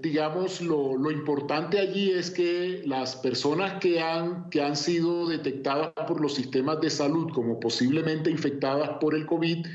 digamos, lo importante allí es que las personas que han sido detectadas por los sistemas de salud como posiblemente infectadas por el COVID,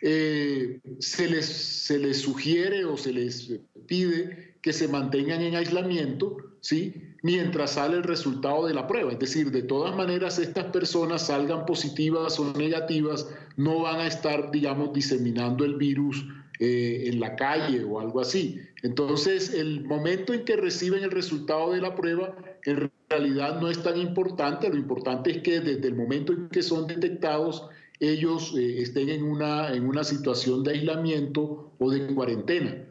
se les sugiere o se les pide que se mantengan en aislamiento, ¿sí?, mientras sale el resultado de la prueba. Es decir, de todas maneras, estas personas, salgan positivas o negativas, no van a estar, digamos, diseminando el virus en la calle o algo así. Entonces, el momento en que reciben el resultado de la prueba, en realidad no es tan importante. Lo importante es que desde el momento en que son detectados, ellos estén en una situación de aislamiento o de cuarentena.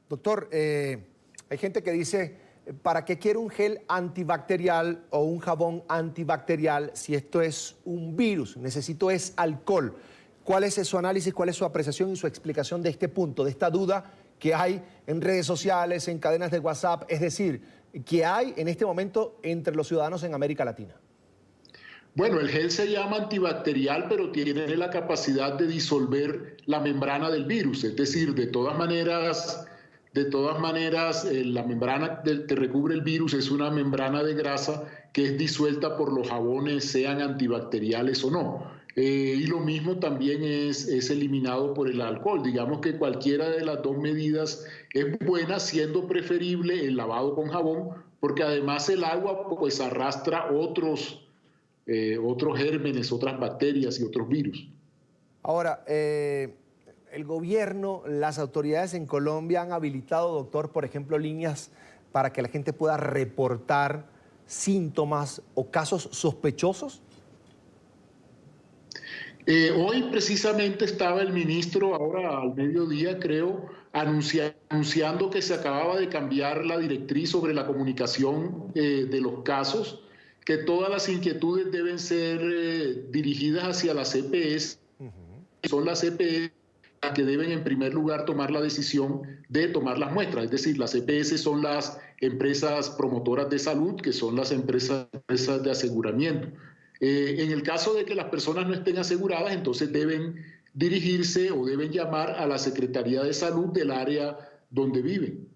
Doctor, hay gente que dice, ¿para qué quiero un gel antibacterial o un jabón antibacterial si esto es un virus? Necesito es alcohol. ¿Cuál es su análisis, cuál es su apreciación y su explicación de este punto, de esta duda que hay en redes sociales, en cadenas de WhatsApp, es decir, que hay en este momento entre los ciudadanos en América Latina? Bueno, el gel se llama antibacterial, pero tiene la capacidad de disolver la membrana del virus. Es decir, de todas maneras, la membrana que recubre el virus es una membrana de grasa que es disuelta por los jabones, sean antibacteriales o no. Y lo mismo también es eliminado por el alcohol. Digamos que cualquiera de las dos medidas es buena, siendo preferible el lavado con jabón, porque además el agua pues arrastra otros gérmenes, otras bacterias y otros virus. Ahora, el gobierno, las autoridades en Colombia han habilitado, doctor, por ejemplo, líneas para que la gente pueda reportar síntomas o casos sospechosos. Hoy precisamente estaba el ministro, ahora al mediodía creo, anunciando que se acababa de cambiar la directriz sobre la comunicación de los casos, que todas las inquietudes deben ser dirigidas hacia las EPS. Son las EPS las que deben en primer lugar tomar la decisión de tomar las muestras. Es decir, las EPS son las empresas promotoras de salud, que son las empresas de aseguramiento. En el caso de que las personas no estén aseguradas, entonces deben dirigirse o deben llamar a la Secretaría de Salud del área donde viven.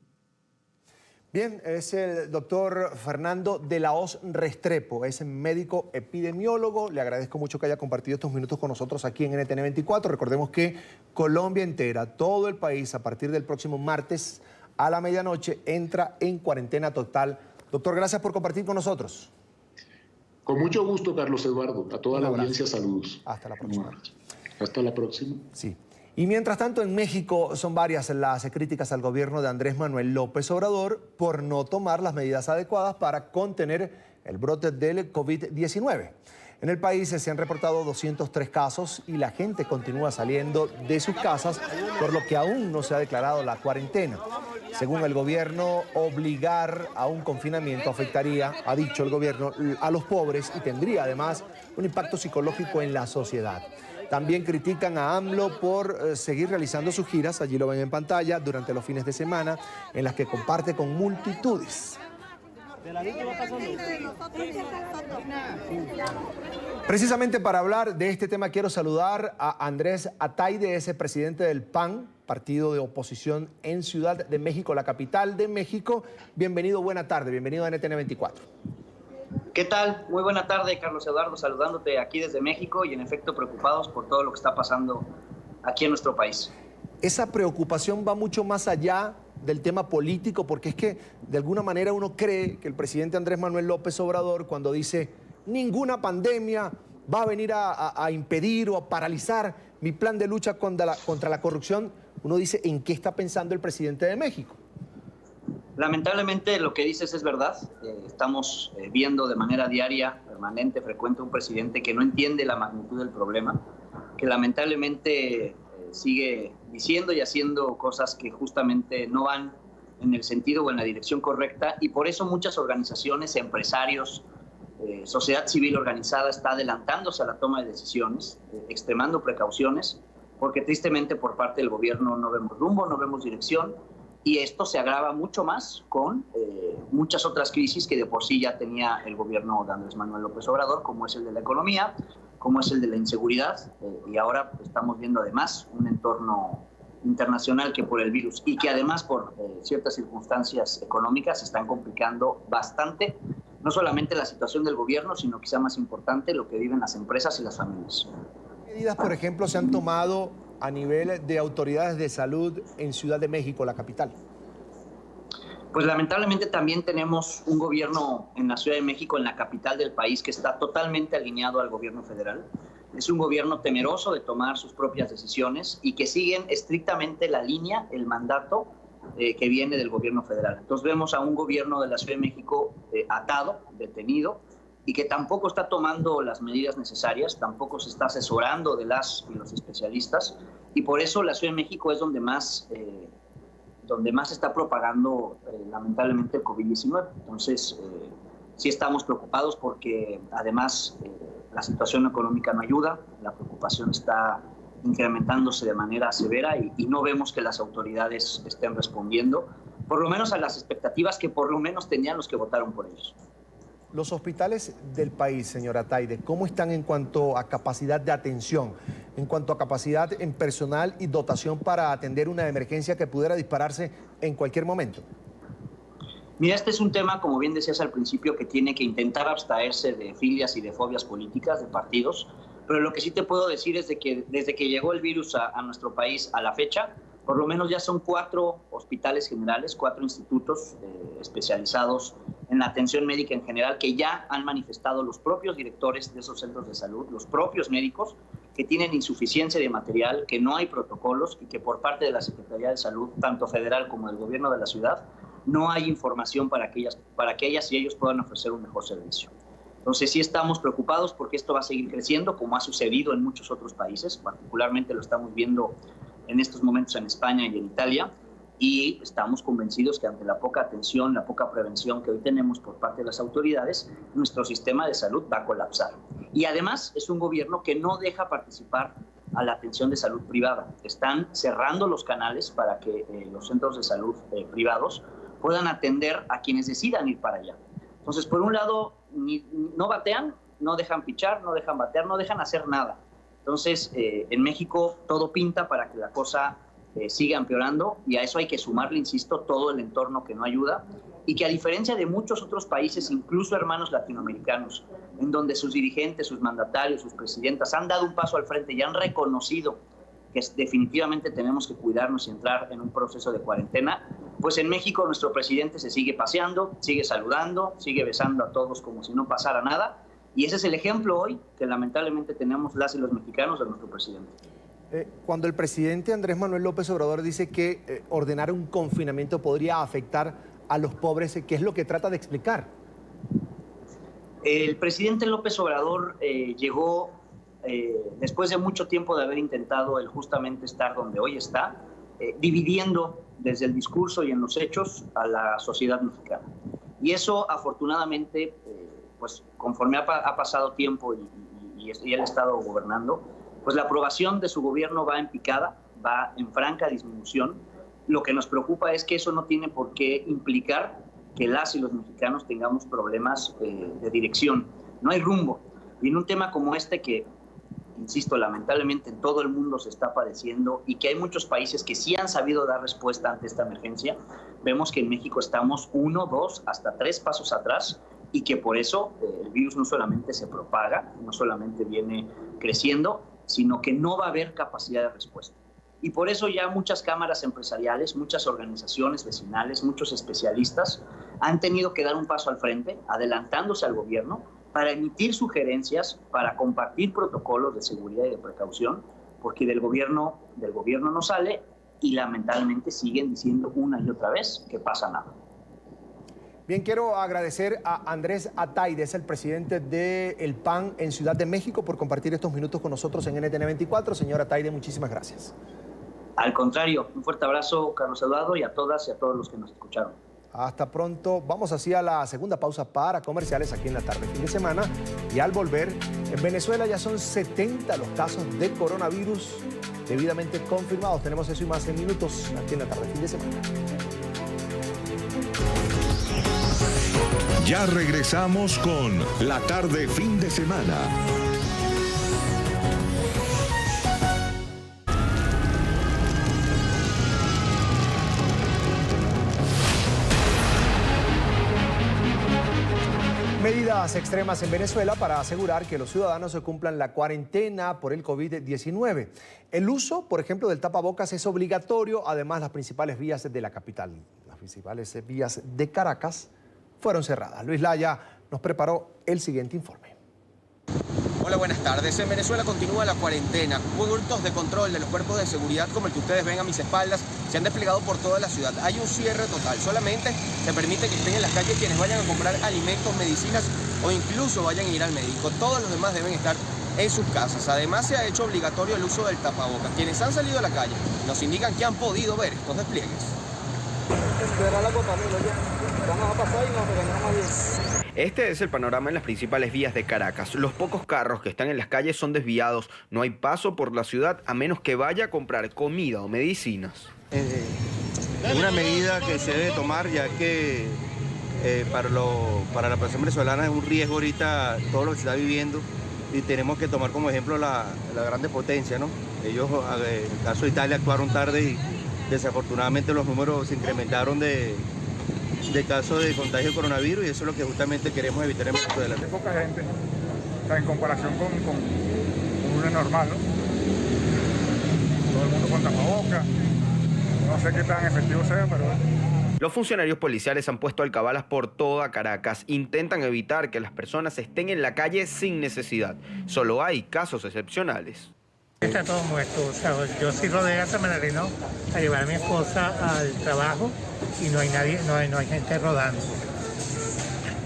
Bien, es el doctor Fernando de la Hoz Restrepo, es médico epidemiólogo. Le agradezco mucho que haya compartido estos minutos con nosotros aquí en NTN 24. Recordemos que Colombia entera, todo el país, a partir del próximo martes a la medianoche, entra en cuarentena total. Doctor, gracias por compartir con nosotros. Con mucho gusto, Carlos Eduardo. A toda la audiencia, saludos. Hasta la próxima. Hasta la próxima. Sí. Y mientras tanto, en México son varias las críticas al gobierno de Andrés Manuel López Obrador por no tomar las medidas adecuadas para contener el brote del COVID-19. En el país se han reportado 203 casos y la gente continúa saliendo de sus casas, por lo que aún no se ha declarado la cuarentena. Según el gobierno, obligar a un confinamiento afectaría, ha dicho el gobierno, a los pobres y tendría además un impacto psicológico en la sociedad. También critican a AMLO por seguir realizando sus giras, allí lo ven en pantalla, durante los fines de semana, en las que comparte con multitudes. Precisamente para hablar de este tema quiero saludar a Andrés Ataide, ese presidente del PAN, partido de oposición en Ciudad de México, la capital de México. Bienvenido, buena tarde, bienvenido a NTN 24. ¿Qué tal? Muy buena tarde, Carlos Eduardo, saludándote aquí desde México y en efecto preocupados por todo lo que está pasando aquí en nuestro país. Esa preocupación va mucho más allá del tema político, porque es que de alguna manera uno cree que el presidente Andrés Manuel López Obrador, cuando dice ninguna pandemia va a venir a impedir o a paralizar mi plan de lucha contra la corrupción, uno dice, ¿en qué está pensando el presidente de México? Lamentablemente lo que dices es verdad. Estamos viendo de manera diaria, permanente, frecuente un presidente que no entiende la magnitud del problema, que lamentablemente sigue diciendo y haciendo cosas que justamente no van en el sentido o en la dirección correcta, y por eso muchas organizaciones, empresarios, sociedad civil organizada está adelantándose a la toma de decisiones, extremando precauciones, porque tristemente por parte del gobierno no vemos rumbo, no vemos dirección, y esto se agrava mucho más con muchas otras crisis que de por sí ya tenía el gobierno de Andrés Manuel López Obrador, como es el de la economía, como es el de la inseguridad, y ahora estamos viendo además un entorno internacional que por el virus y que además por ciertas circunstancias económicas se están complicando bastante, no solamente la situación del gobierno, sino quizá más importante lo que viven las empresas y las familias. ¿Qué medidas, por ejemplo, se han tomado a nivel de autoridades de salud en Ciudad de México, la capital? Pues lamentablemente también tenemos un gobierno en la Ciudad de México, en la capital del país, que está totalmente alineado al gobierno federal. Es un gobierno temeroso de tomar sus propias decisiones y que siguen estrictamente la línea, el mandato que viene del gobierno federal. Entonces vemos a un gobierno de la Ciudad de México atado, detenido, y que tampoco está tomando las medidas necesarias, tampoco se está asesorando de las y los especialistas, y por eso la Ciudad de México es donde más se está propagando lamentablemente el COVID-19. Entonces, sí estamos preocupados porque además la situación económica no ayuda, la preocupación está incrementándose de manera severa y no vemos que las autoridades estén respondiendo, por lo menos a las expectativas que por lo menos tenían los que votaron por ellos. Los hospitales del país, señora Ataide, ¿cómo están en cuanto a capacidad de atención, en cuanto a capacidad en personal y dotación para atender una emergencia que pudiera dispararse en cualquier momento? Mira, este es un tema, como bien decías al principio, que tiene que intentar abstraerse de filias y de fobias políticas, de partidos, pero lo que sí te puedo decir es de que desde que llegó el virus a nuestro país a la fecha, por lo menos ya son 4 hospitales generales, 4 institutos especializados en la atención médica en general, que ya han manifestado los propios directores de esos centros de salud, los propios médicos, que tienen insuficiencia de material, que no hay protocolos y que por parte de la Secretaría de Salud, tanto federal como del gobierno de la ciudad, no hay información para que ellas y ellos puedan ofrecer un mejor servicio. Entonces sí estamos preocupados porque esto va a seguir creciendo, como ha sucedido en muchos otros países, particularmente lo estamos viendo en estos momentos en España y en Italia, y estamos convencidos que ante la poca atención, la poca prevención que hoy tenemos por parte de las autoridades, nuestro sistema de salud va a colapsar. Y además es un gobierno que no deja participar a la atención de salud privada. Están cerrando los canales para que los centros de salud privados puedan atender a quienes decidan ir para allá. Entonces, por un lado, no batean, no dejan pichar, no dejan batear, no dejan hacer nada. Entonces, en México todo pinta para que la cosa siga empeorando, y a eso hay que sumarle, insisto, todo el entorno que no ayuda, y que a diferencia de muchos otros países, incluso hermanos latinoamericanos, en donde sus dirigentes, sus mandatarios, sus presidentas han dado un paso al frente y han reconocido que definitivamente tenemos que cuidarnos y entrar en un proceso de cuarentena, pues en México nuestro presidente se sigue paseando, sigue saludando, sigue besando a todos como si no pasara nada, y ese es el ejemplo hoy que lamentablemente tenemos las y los mexicanos de nuestro presidente. Cuando el presidente Andrés Manuel López Obrador dice que ordenar un confinamiento podría afectar a los pobres, ¿qué es lo que trata de explicar? El presidente López Obrador llegó después de mucho tiempo de haber intentado el justamente estar donde hoy está, dividiendo desde el discurso y en los hechos a la sociedad mexicana. Y eso, afortunadamente, pues conforme ha pasado tiempo y él ha estado gobernando, pues la aprobación de su gobierno va en picada, va en franca disminución. Lo que nos preocupa es que eso no tiene por qué implicar que las y los mexicanos tengamos problemas de dirección. No hay rumbo. Y en un tema como este que, insisto, lamentablemente en todo el mundo se está padeciendo y que hay muchos países que sí han sabido dar respuesta ante esta emergencia, vemos que en México estamos 1, 2, hasta 3 pasos atrás y que por eso el virus no solamente se propaga, no solamente viene creciendo, sino que no va a haber capacidad de respuesta. Y por eso ya muchas cámaras empresariales, muchas organizaciones vecinales, muchos especialistas han tenido que dar un paso al frente, adelantándose al gobierno, para emitir sugerencias, para compartir protocolos de seguridad y de precaución, porque del gobierno no sale y lamentablemente siguen diciendo una y otra vez que pasa nada. Bien, quiero agradecer a Andrés Ataide, es el presidente del PAN en Ciudad de México, por compartir estos minutos con nosotros en NTN 24. Señor Ataide, muchísimas gracias. Al contrario, un fuerte abrazo, Carlos Eduardo, y a todas y a todos los que nos escucharon. Hasta pronto. Vamos hacia la segunda pausa para comerciales aquí en la tarde, fin de semana. Y al volver, en Venezuela ya son 70 los casos de coronavirus debidamente confirmados. Tenemos eso y más en minutos aquí en la tarde, fin de semana. Ya regresamos con La Tarde Fin de Semana. Medidas extremas en Venezuela para asegurar que los ciudadanos se cumplan la cuarentena por el COVID-19. El uso, por ejemplo, del tapabocas es obligatorio. Además, las principales vías de la capital, las principales vías de Caracas, fueron cerradas. Luis Laya nos preparó el siguiente informe. Hola, buenas tardes. En Venezuela continúa la cuarentena. Puntos de control de los cuerpos de seguridad, como el que ustedes ven a mis espaldas, se han desplegado por toda la ciudad. Hay un cierre total. Solamente se permite que estén en las calles quienes vayan a comprar alimentos, medicinas o incluso vayan a ir al médico. Todos los demás deben estar en sus casas. Además, se ha hecho obligatorio el uso del tapabocas. Quienes han salido a la calle nos indican que han podido ver estos despliegues. Este es el panorama en las principales vías de Caracas. Los pocos carros que están en las calles son desviados. No hay paso por la ciudad a menos que vaya a comprar comida o medicinas. Es una medida que se debe tomar, ya que para la población venezolana es un riesgo ahorita todo lo que se está viviendo, y tenemos que tomar como ejemplo la grande potencia, ¿no? Ellos, en el caso de Italia, actuaron tarde y desafortunadamente los números se incrementaron de casos de contagio de coronavirus, y eso es lo que justamente queremos evitar en Venezuela. Hay poca gente, o sea, en comparación con un lunes normal, ¿no? Todo el mundo con tapabocas, no sé qué tan efectivo sea, pero... Los funcionarios policiales han puesto alcabalas por toda Caracas. Intentan evitar que las personas estén en la calle sin necesidad. Solo hay casos excepcionales. Está todo muerto, o sea, yo sí rodé a San Bernardino a llevar a mi esposa al trabajo y no hay nadie, no hay gente rodando.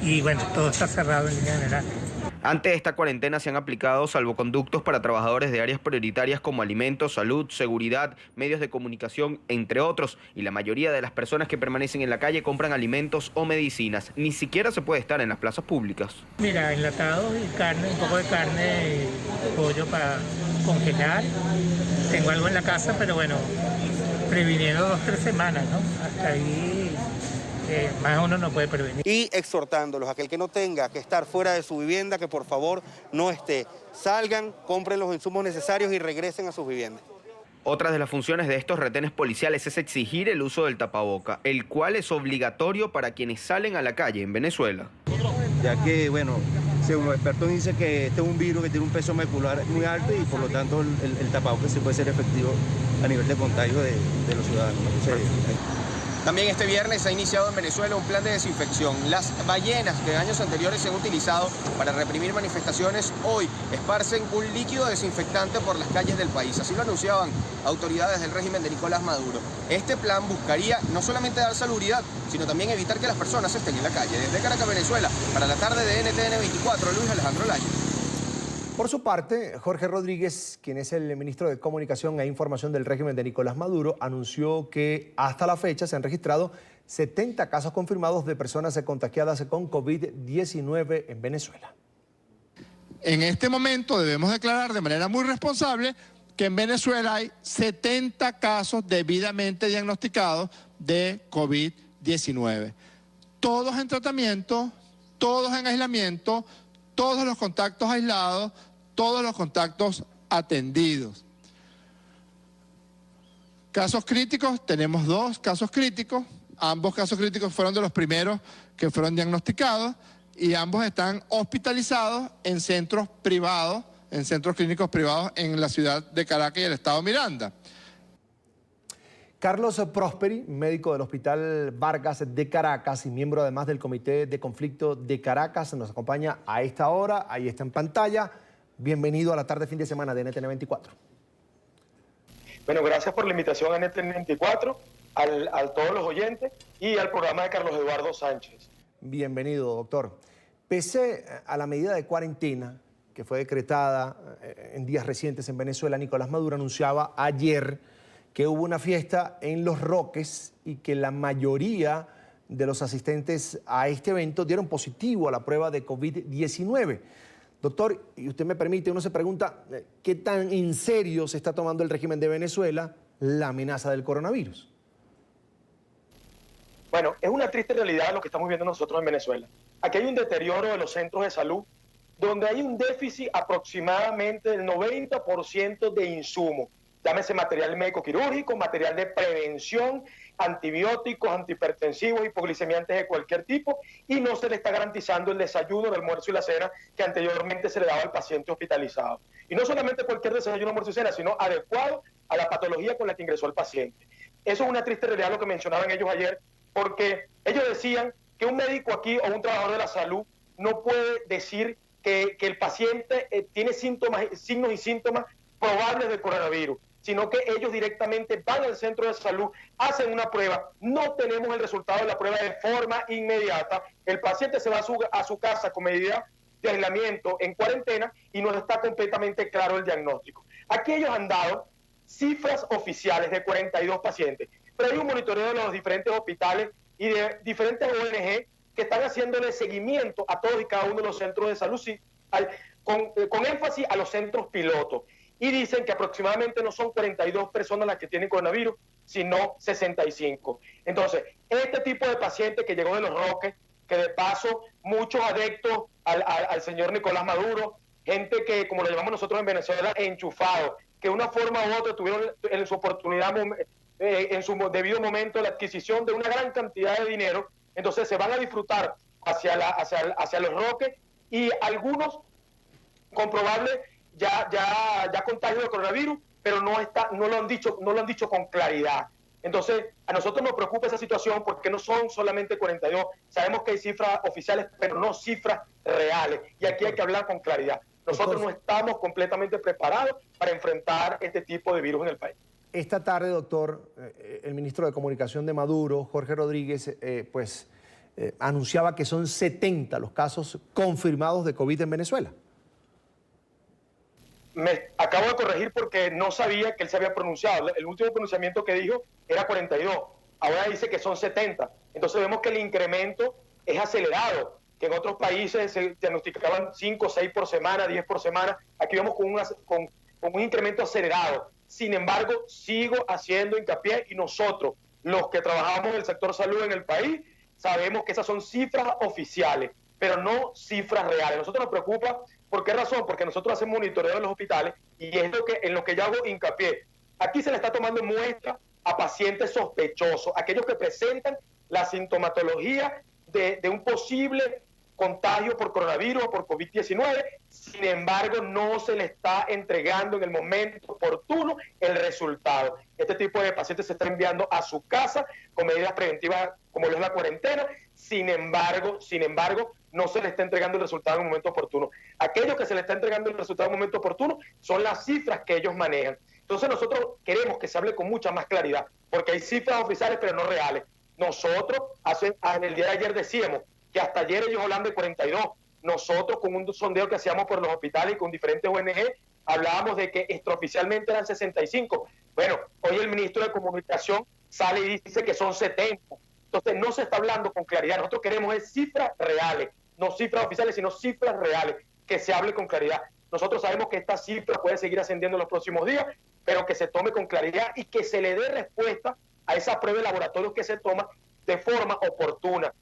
Y bueno, todo está cerrado en línea general. Ante esta cuarentena se han aplicado salvoconductos para trabajadores de áreas prioritarias como alimentos, salud, seguridad, medios de comunicación, entre otros. Y la mayoría de las personas que permanecen en la calle compran alimentos o medicinas. Ni siquiera se puede estar en las plazas públicas. Mira, enlatados y carne, un poco de carne y pollo para congelar. Tengo algo en la casa, pero bueno, previniendo 2 o 3 semanas, ¿no? Hasta ahí... más uno no puede prevenir. Y exhortándolos a aquel que no tenga que estar fuera de su vivienda, que por favor no esté. Salgan, compren los insumos necesarios y regresen a sus viviendas. Otra de las funciones de estos retenes policiales es exigir el uso del tapaboca, el cual es obligatorio para quienes salen a la calle en Venezuela. Ya que, bueno, según los expertos dicen que este es un virus que tiene un peso molecular muy alto y por lo tanto el tapabocas sí puede ser efectivo a nivel de contagio de los ciudadanos. Entonces, También este viernes se ha iniciado en Venezuela un plan de desinfección. Las ballenas que en años anteriores se han utilizado para reprimir manifestaciones, hoy esparcen un líquido desinfectante por las calles del país. Así lo anunciaban autoridades del régimen de Nicolás Maduro. Este plan buscaría no solamente dar salubridad, sino también evitar que las personas estén en la calle. Desde Caracas, Venezuela, para la tarde de NTN 24, Luis Alejandro Layo. Por su parte, Jorge Rodríguez, quien es el ministro de Comunicación e Información del régimen de Nicolás Maduro, anunció que hasta la fecha se han registrado 70 casos confirmados de personas contagiadas con COVID-19 en Venezuela. En este momento debemos declarar de manera muy responsable que en Venezuela hay 70 casos debidamente diagnosticados de COVID-19. Todos en tratamiento, todos en aislamiento, todos los contactos aislados, todos los contactos atendidos. Casos críticos, tenemos 2 casos críticos. Ambos casos críticos fueron de los primeros que fueron diagnosticados y ambos están hospitalizados en centros privados, en centros clínicos privados en la ciudad de Caracas y el estado Miranda. Carlos Prosperi, médico del Hospital Vargas de Caracas y miembro además del Comité de Conflicto de Caracas, nos acompaña a esta hora, ahí está en pantalla. Bienvenido a la tarde fin de semana de NTN 24. Bueno, gracias por la invitación a NTN 24, a todos los oyentes y al programa de Carlos Eduardo Sánchez. Bienvenido, doctor. Pese a la medida de cuarentena que fue decretada en días recientes en Venezuela, Nicolás Maduro anunciaba ayer que hubo una fiesta en Los Roques y que la mayoría de los asistentes a este evento dieron positivo a la prueba de COVID-19. Doctor, y usted me permite, uno se pregunta, ¿qué tan en serio se está tomando el régimen de Venezuela la amenaza del coronavirus? Bueno, es una triste realidad lo que estamos viendo nosotros en Venezuela. Aquí hay un deterioro de los centros de salud, donde hay un déficit aproximadamente del 90% de insumos. Llámese material médico-quirúrgico, material de prevención, antibióticos, antihipertensivos, hipoglicemiantes de cualquier tipo, y no se le está garantizando el desayuno, el almuerzo y la cena que anteriormente se le daba al paciente hospitalizado. Y no solamente cualquier desayuno, almuerzo y cena, sino adecuado a la patología con la que ingresó el paciente. Eso es una triste realidad lo que mencionaban ellos ayer, porque ellos decían que un médico aquí o un trabajador de la salud no puede decir que el paciente tiene signos y síntomas probables de coronavirus, sino que ellos directamente van al centro de salud, hacen una prueba, no tenemos el resultado de la prueba de forma inmediata, el paciente se va a su casa con medida de aislamiento en cuarentena y no está completamente claro el diagnóstico. Aquí ellos han dado cifras oficiales de 42 pacientes, pero hay un monitoreo de los diferentes hospitales y de diferentes ONG que están haciéndole seguimiento a todos y cada uno de los centros de salud, con énfasis a los centros pilotos. Y dicen que aproximadamente no son 42 personas las que tienen coronavirus, sino 65. Entonces, este tipo de paciente que llegó de Los Roques, que de paso muchos adeptos al señor Nicolás Maduro, gente que, como lo llamamos nosotros en Venezuela, enchufados, que de una forma u otra tuvieron en su oportunidad, en su debido momento, la adquisición de una gran cantidad de dinero, entonces se van a disfrutar hacia Los Roques y algunos con probable ya contagio de coronavirus, pero no lo han dicho con claridad. Entonces, a nosotros nos preocupa esa situación porque no son solamente 42. Sabemos que hay cifras oficiales, pero no cifras reales. Y aquí hay que hablar con claridad. Nosotros no estamos completamente preparados para enfrentar este tipo de virus en el país. Esta tarde, doctor, el ministro de Comunicación de Maduro, Jorge Rodríguez, anunciaba que son 70 los casos confirmados de COVID en Venezuela. Me acabo de corregir porque no sabía que él se había pronunciado. El último pronunciamiento que dijo era 42. Ahora dice que son 70. Entonces vemos que el incremento es acelerado, que en otros países se diagnosticaban 5 o 6 por semana, 10 por semana. Aquí vemos con un incremento acelerado. Sin embargo, sigo haciendo hincapié y nosotros, los que trabajamos en el sector salud en el país, sabemos que esas son cifras oficiales, pero no cifras reales. A nosotros nos preocupa. ¿Por qué razón? Porque nosotros hacemos monitoreo en los hospitales y es en lo que yo hago hincapié. Aquí se le está tomando muestra a pacientes sospechosos, aquellos que presentan la sintomatología de un posible contagio por coronavirus o por COVID-19, sin embargo no se le está entregando en el momento oportuno el resultado. Este tipo de pacientes se está enviando a su casa con medidas preventivas como lo es la cuarentena, sin embargo, no se le está entregando el resultado en el momento oportuno. Aquellos que se le está entregando el resultado en el momento oportuno son las cifras que ellos manejan. Entonces nosotros queremos que se hable con mucha más claridad, porque hay cifras oficiales pero no reales. Nosotros en el día de ayer decíamos que hasta ayer ellos hablan de 42. Nosotros con un sondeo que hacíamos por los hospitales y con diferentes ONG hablábamos de que extraoficialmente eran 65. Bueno, hoy el ministro de Comunicación sale y dice que son 70. Entonces no se está hablando con claridad. Nosotros queremos es cifras reales, no cifras oficiales, sino cifras reales, que se hable con claridad. Nosotros sabemos que esta cifra puede seguir ascendiendo en los próximos días, pero que se tome con claridad y que se le dé respuesta a esa prueba de laboratorio que se toma de forma oportuna.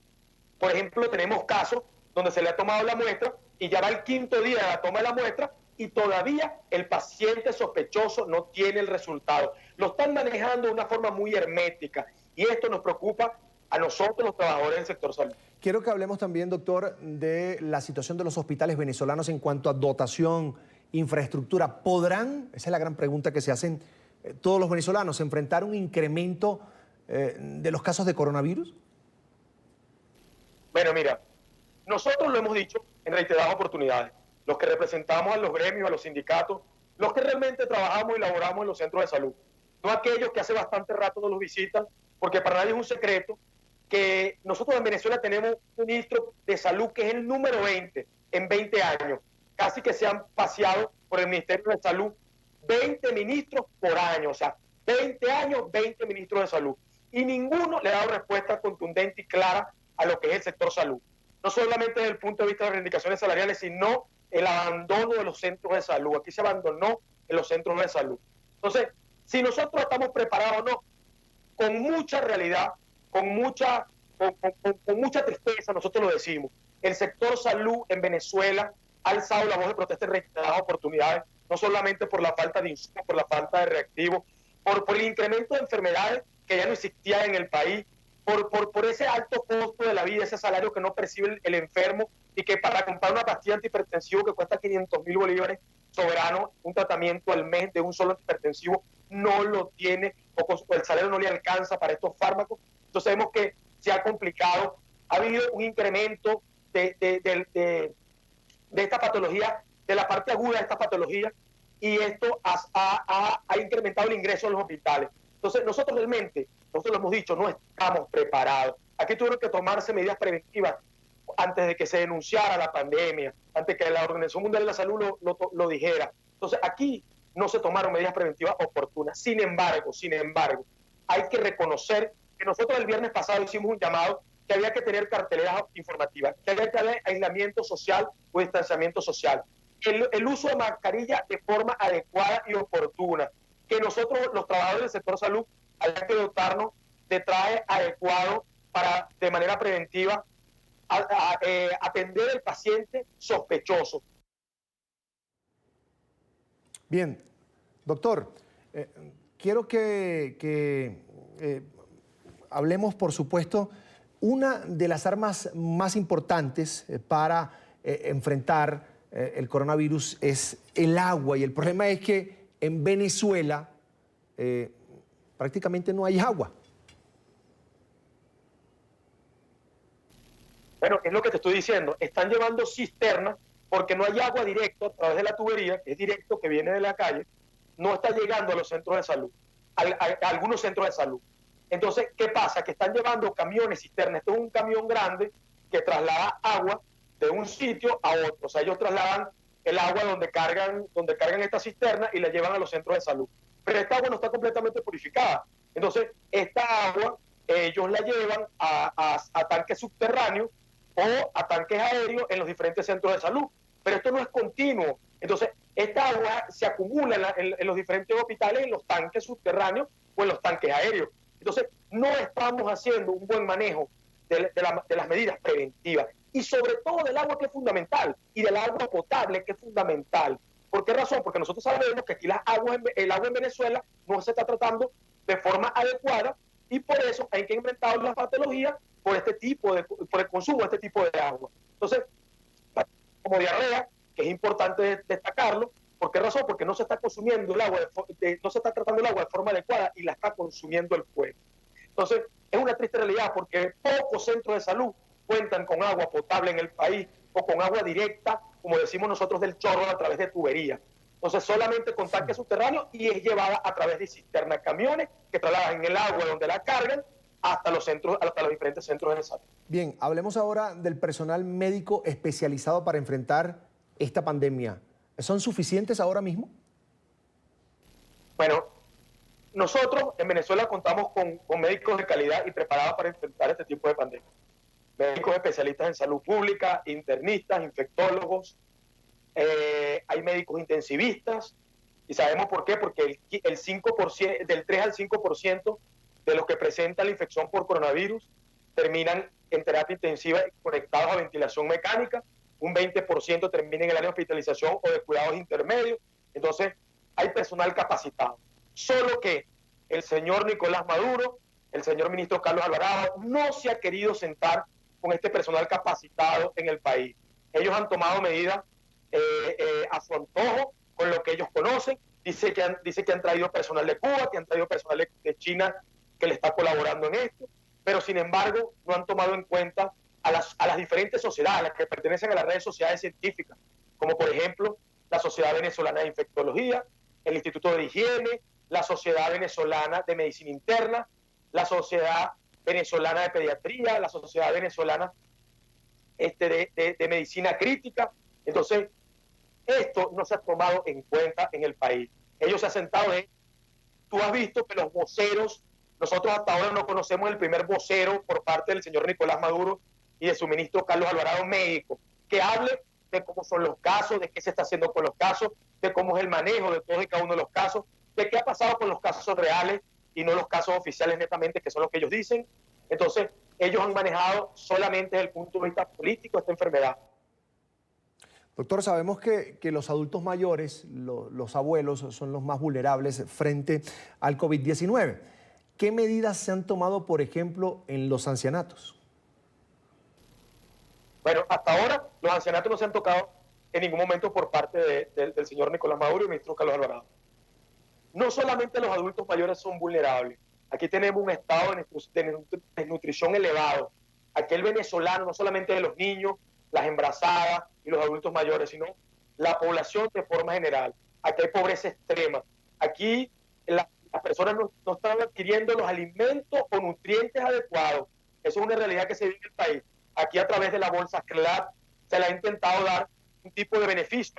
Por ejemplo, tenemos casos donde se le ha tomado la muestra y ya va el 5.º día de la toma de la muestra y todavía el paciente sospechoso no tiene el resultado. Lo están manejando de una forma muy hermética y esto nos preocupa a nosotros, los trabajadores del sector salud. Quiero que hablemos también, doctor, de la situación de los hospitales venezolanos en cuanto a dotación, infraestructura. ¿Podrán, esa es la gran pregunta que se hacen todos los venezolanos, enfrentar un incremento de los casos de coronavirus? Bueno, mira, nosotros lo hemos dicho en reiteradas oportunidades, los que representamos a los gremios, a los sindicatos, los que realmente trabajamos y laboramos en los centros de salud, no aquellos que hace bastante rato nos los visitan, porque para nadie es un secreto que nosotros en Venezuela tenemos un ministro de salud que es el número 20 en 20 años, casi que se han paseado por el Ministerio de Salud 20 ministros por año, o sea, 20 años, 20 ministros de salud, y ninguno le ha dado respuesta contundente y clara a lo que es el sector salud. No solamente desde el punto de vista de las reivindicaciones salariales, sino el abandono de los centros de salud. Aquí se abandonó en los centros de salud. Entonces, si nosotros estamos preparados o no, con mucha realidad, con mucha tristeza, nosotros lo decimos. El sector salud en Venezuela ha alzado la voz de protesta en reiteradas oportunidades, no solamente por la falta de insumos, por la falta de reactivos, por el incremento de enfermedades que ya no existían en el país, por ese alto costo de la vida, ese salario que no percibe el enfermo y que para comprar una pastilla antihipertensiva que cuesta 500.000 bolívares soberanos, un tratamiento al mes de un solo antihipertensivo, no lo tiene o el salario no le alcanza para estos fármacos. Entonces vemos que se ha complicado, ha habido un incremento de esta patología, de la parte aguda de esta patología, y esto ha incrementado el ingreso a los hospitales. Entonces nosotros realmente, nosotros lo hemos dicho, no estamos preparados. Aquí tuvieron que tomarse medidas preventivas antes de que se denunciara la pandemia, antes de que la Organización Mundial de la Salud lo dijera. Entonces aquí no se tomaron medidas preventivas oportunas. Sin embargo, hay que reconocer que nosotros el viernes pasado hicimos un llamado que había que tener carteleras informativas, que había que haber aislamiento social o distanciamiento social, el uso de mascarilla de forma adecuada y oportuna, que nosotros los trabajadores del sector salud había que dotarnos de traje adecuado para de manera preventiva atender al paciente sospechoso. Bien, doctor, quiero que hablemos, por supuesto, una de las armas más importantes para enfrentar el coronavirus es el agua, y el problema es que en Venezuela prácticamente no hay agua. Bueno, es lo que te estoy diciendo. Están llevando cisternas porque no hay agua directo a través de la tubería, que es directo, que viene de la calle, no está llegando a los centros de salud, a algunos centros de salud. Entonces, ¿qué pasa? Que están llevando camiones cisternas. Esto es un camión grande que traslada agua de un sitio a otro. O sea, ellos trasladan el agua donde cargan esta cisterna y la llevan a los centros de salud. Pero esta agua no está completamente purificada. Entonces, esta agua ellos la llevan a tanques subterráneos o a tanques aéreos en los diferentes centros de salud. Pero esto no es continuo. Entonces, esta agua se acumula en los diferentes hospitales, en los tanques subterráneos o en los tanques aéreos. Entonces, no estamos haciendo un buen manejo de las medidas preventivas. Y sobre todo del agua, que es fundamental, y del agua potable, que es fundamental. ¿Por qué razón? Porque nosotros sabemos que aquí el agua en Venezuela no se está tratando de forma adecuada, y por eso hay que enfrentar las patologías por el consumo de este tipo de agua. Entonces, como diarrea, que es importante destacarlo, ¿por qué razón? Porque no se está consumiendo el agua, no se está tratando el agua de forma adecuada y la está consumiendo el fuego. Entonces, es una triste realidad porque pocos centros de salud cuentan con agua potable en el país o con agua directa, como decimos nosotros, del chorro a través de tubería. Entonces, solamente con tanque subterráneo y es llevada a través de cisternas, camiones que trasladan el agua donde la cargan hasta los diferentes centros de salud. Bien, hablemos ahora del personal médico especializado para enfrentar esta pandemia. ¿Son suficientes ahora mismo? Bueno, nosotros en Venezuela contamos con médicos de calidad y preparados para enfrentar este tipo de pandemia. Médicos especialistas en salud pública, internistas, infectólogos, hay médicos intensivistas, y sabemos por qué, porque el 5%, del 3 al 5% de los que presentan la infección por coronavirus terminan en terapia intensiva conectados a ventilación mecánica, un 20% termina en el área de hospitalización o de cuidados intermedios. Entonces, hay personal capacitado. Solo que el señor Nicolás Maduro, el señor ministro Carlos Alvarado, no se ha querido sentar con este personal capacitado en el país. Ellos han tomado medidas a su antojo, con lo que ellos conocen. Dice que han traído personal de Cuba, que han traído personal de China que le está colaborando en esto, pero sin embargo no han tomado en cuenta a las diferentes sociedades, a las que pertenecen a las redes sociales científicas, como por ejemplo la Sociedad Venezolana de Infectología, el Instituto de Higiene, la Sociedad Venezolana de Medicina Interna, la Sociedad Venezolana de Pediatría, la Sociedad Venezolana de Medicina Crítica. Entonces, esto no se ha tomado en cuenta en el país. Ellos se han sentado en... Tú has visto que los voceros, nosotros hasta ahora no conocemos el primer vocero por parte del señor Nicolás Maduro y de su ministro Carlos Alvarado, médico, que hable de cómo son los casos, de qué se está haciendo con los casos, de cómo es el manejo de todos y cada uno de los casos, de qué ha pasado con los casos reales y no los casos oficiales netamente, que son los que ellos dicen. Entonces, ellos han manejado solamente desde el punto de vista político esta enfermedad. Doctor, sabemos que los adultos mayores, los abuelos, son los más vulnerables frente al COVID-19. ¿Qué medidas se han tomado, por ejemplo, en los ancianatos? Bueno, hasta ahora los ancianatos no se han tocado en ningún momento por parte del señor Nicolás Maduro y el ministro Carlos Alvarado. No solamente los adultos mayores son vulnerables. Aquí tenemos un estado de desnutrición elevado. Aquí el venezolano, no solamente de los niños, las embarazadas y los adultos mayores, sino la población de forma general. Aquí hay pobreza extrema. Aquí las personas no están adquiriendo los alimentos o nutrientes adecuados. Eso es una realidad que se vive en el país. Aquí a través de la bolsa CLAD se le ha intentado dar un tipo de beneficio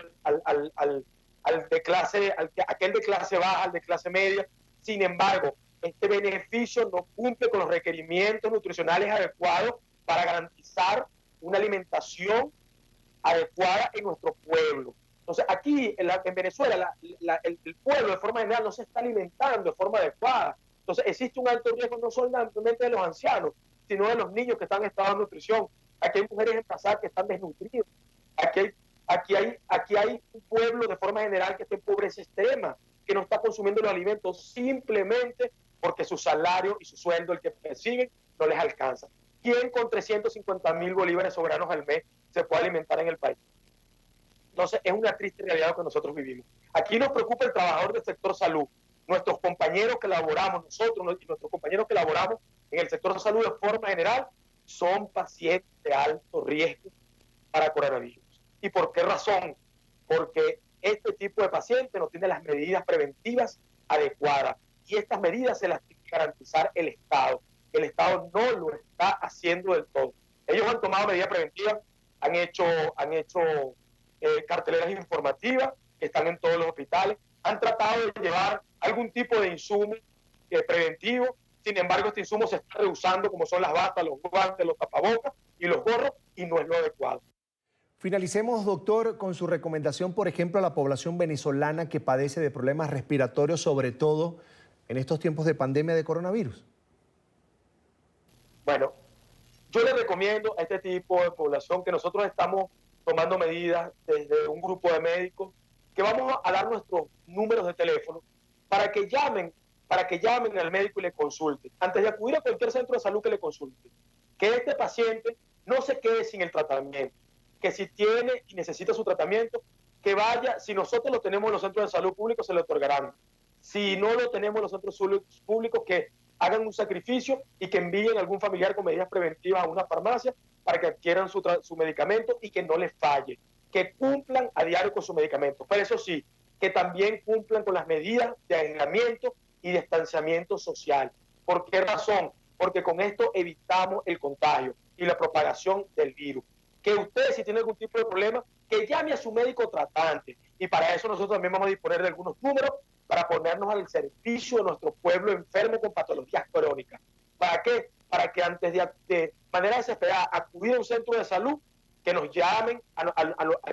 aquel de clase baja, al de clase media. Sin embargo, este beneficio no cumple con los requerimientos nutricionales adecuados para garantizar una alimentación adecuada en nuestro pueblo. Entonces, aquí en Venezuela, el pueblo de forma general no se está alimentando de forma adecuada. Entonces, existe un alto riesgo no solamente de los ancianos, sino de los niños que están en estado de nutrición. Aquí hay mujeres embarazadas que están desnutridas. Aquí hay un pueblo de forma general que está en pobreza extrema, que no está consumiendo los alimentos simplemente porque su salario y su sueldo, el que perciben, no les alcanza. ¿Quién con 350.000 bolívares soberanos al mes se puede alimentar en el país? Entonces, es una triste realidad lo que nosotros vivimos. Aquí nos preocupa el trabajador del sector salud. Nuestros compañeros que laboramos, nosotros y nuestros compañeros que laboramos en el sector salud de forma general, son pacientes de alto riesgo para coronavirus. ¿Y por qué razón? Porque este tipo de paciente no tiene las medidas preventivas adecuadas. Y estas medidas se las tiene que garantizar el Estado. El Estado no lo está haciendo del todo. Ellos han tomado medidas preventivas, han hecho carteleras informativas que están en todos los hospitales, han tratado de llevar algún tipo de insumo preventivo. Sin embargo, este insumo se está rehusando, como son las batas, los guantes, los tapabocas y los gorros, y no es lo adecuado. Finalicemos, doctor, con su recomendación, por ejemplo, a la población venezolana que padece de problemas respiratorios, sobre todo en estos tiempos de pandemia de coronavirus. Bueno, yo le recomiendo a este tipo de población que nosotros estamos tomando medidas desde un grupo de médicos, que vamos a dar nuestros números de teléfono para que llamen al médico y le consulten, antes de acudir a cualquier centro de salud que le consulte, que este paciente no se quede sin el tratamiento. que si tiene y necesita su tratamiento, que vaya. Si nosotros lo tenemos en los centros de salud públicos, se le otorgarán. Si no lo tenemos en los centros públicos, que hagan un sacrificio y que envíen a algún familiar con medidas preventivas a una farmacia para que adquieran su medicamento y que no les falle, que cumplan a diario con su medicamento. Pero eso sí, que también cumplan con las medidas de aislamiento y distanciamiento social. ¿Por qué razón? Porque con esto evitamos el contagio y la propagación del virus. Que usted, si tiene algún tipo de problema, que llame a su médico tratante. Y para eso nosotros también vamos a disponer de algunos números para ponernos al servicio de nuestro pueblo enfermo con patologías crónicas. ¿Para qué? Para que antes de manera desesperada acudir a un centro de salud, que nos llamen,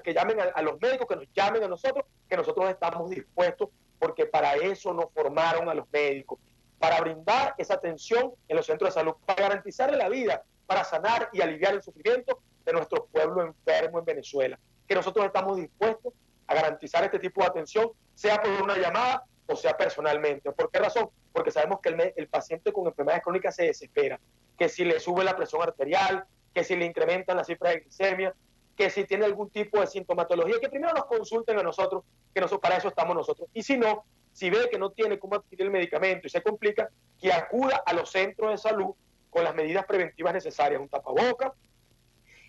que llamen a los médicos, que nos llamen a nosotros, que nosotros estamos dispuestos, porque para eso nos formaron a los médicos, para brindar esa atención en los centros de salud, para garantizarle la vida, para sanar y aliviar el sufrimiento de nuestro pueblo enfermo en Venezuela. Que nosotros estamos dispuestos a garantizar este tipo de atención, sea por una llamada o sea personalmente. ¿Por qué razón? Porque sabemos que el paciente con enfermedades crónicas se desespera, que si le sube la presión arterial, que si le incrementan las cifras de glicemia, que si tiene algún tipo de sintomatología, que primero nos consulten a nosotros, que nosotros, para eso estamos nosotros. Y si no, si ve que no tiene cómo adquirir el medicamento y se complica, que acuda a los centros de salud con las medidas preventivas necesarias, un tapabocas,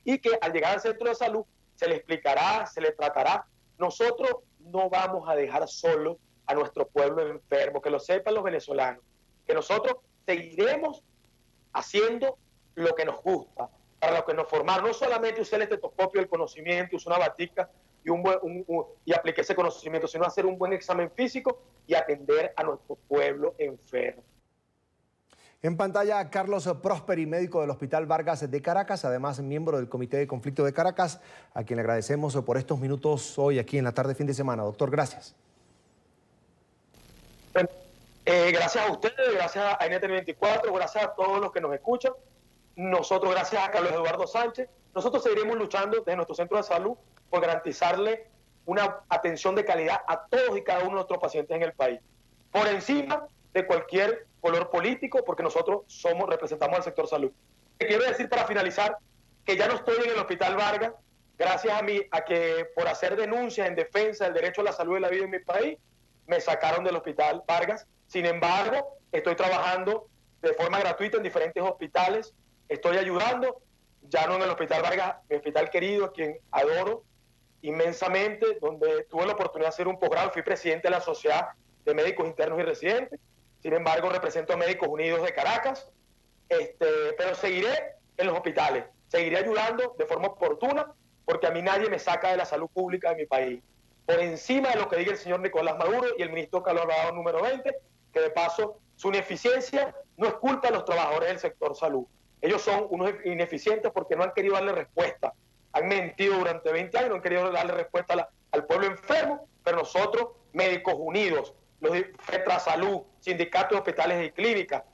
y que al llegar al centro de salud se le explicará, se le tratará. Nosotros no vamos a dejar solo a nuestro pueblo enfermo, que lo sepan los venezolanos, que nosotros seguiremos haciendo lo que nos gusta, para lo que nos formaron, no solamente usar el estetoscopio del conocimiento, usar una batica y aplicar ese conocimiento, sino hacer un buen examen físico y atender a nuestro pueblo enfermo. En pantalla, Carlos Prosperi, médico del Hospital Vargas de Caracas, además miembro del Comité de Conflicto de Caracas, a quien le agradecemos por estos minutos hoy aquí en la tarde fin de semana. Doctor, gracias. Gracias a ustedes, gracias a NTN24, gracias a todos los que nos escuchan. Nosotros, gracias a Carlos Eduardo Sánchez, nosotros seguiremos luchando desde nuestro centro de salud por garantizarle una atención de calidad a todos y cada uno de nuestros pacientes en el país, por encima de cualquier color político, porque nosotros representamos al sector salud. Quiero decir para finalizar que ya no estoy en el Hospital Vargas, gracias a que por hacer denuncias en defensa del derecho a la salud y la vida en mi país, me sacaron del Hospital Vargas. Sin embargo, estoy trabajando de forma gratuita en diferentes hospitales, estoy ayudando, ya no en el Hospital Vargas, mi hospital querido, a quien adoro inmensamente, donde tuve la oportunidad de hacer un posgrado, fui presidente de la Sociedad de Médicos Internos y Residentes. Sin embargo, represento a Médicos Unidos de Caracas, pero seguiré en los hospitales, seguiré ayudando de forma oportuna, porque a mí nadie me saca de la salud pública de mi país. Por encima de lo que diga el señor Nicolás Maduro y el ministro Carlos Alvarado número 20, que de paso su ineficiencia no es culpa de los trabajadores del sector salud. Ellos son unos ineficientes porque no han querido darle respuesta. Han mentido durante 20 años, no han querido darle respuesta al pueblo enfermo, pero nosotros, Médicos Unidos, los FETRASalud, Sindicato de Hospitales y Clínicas,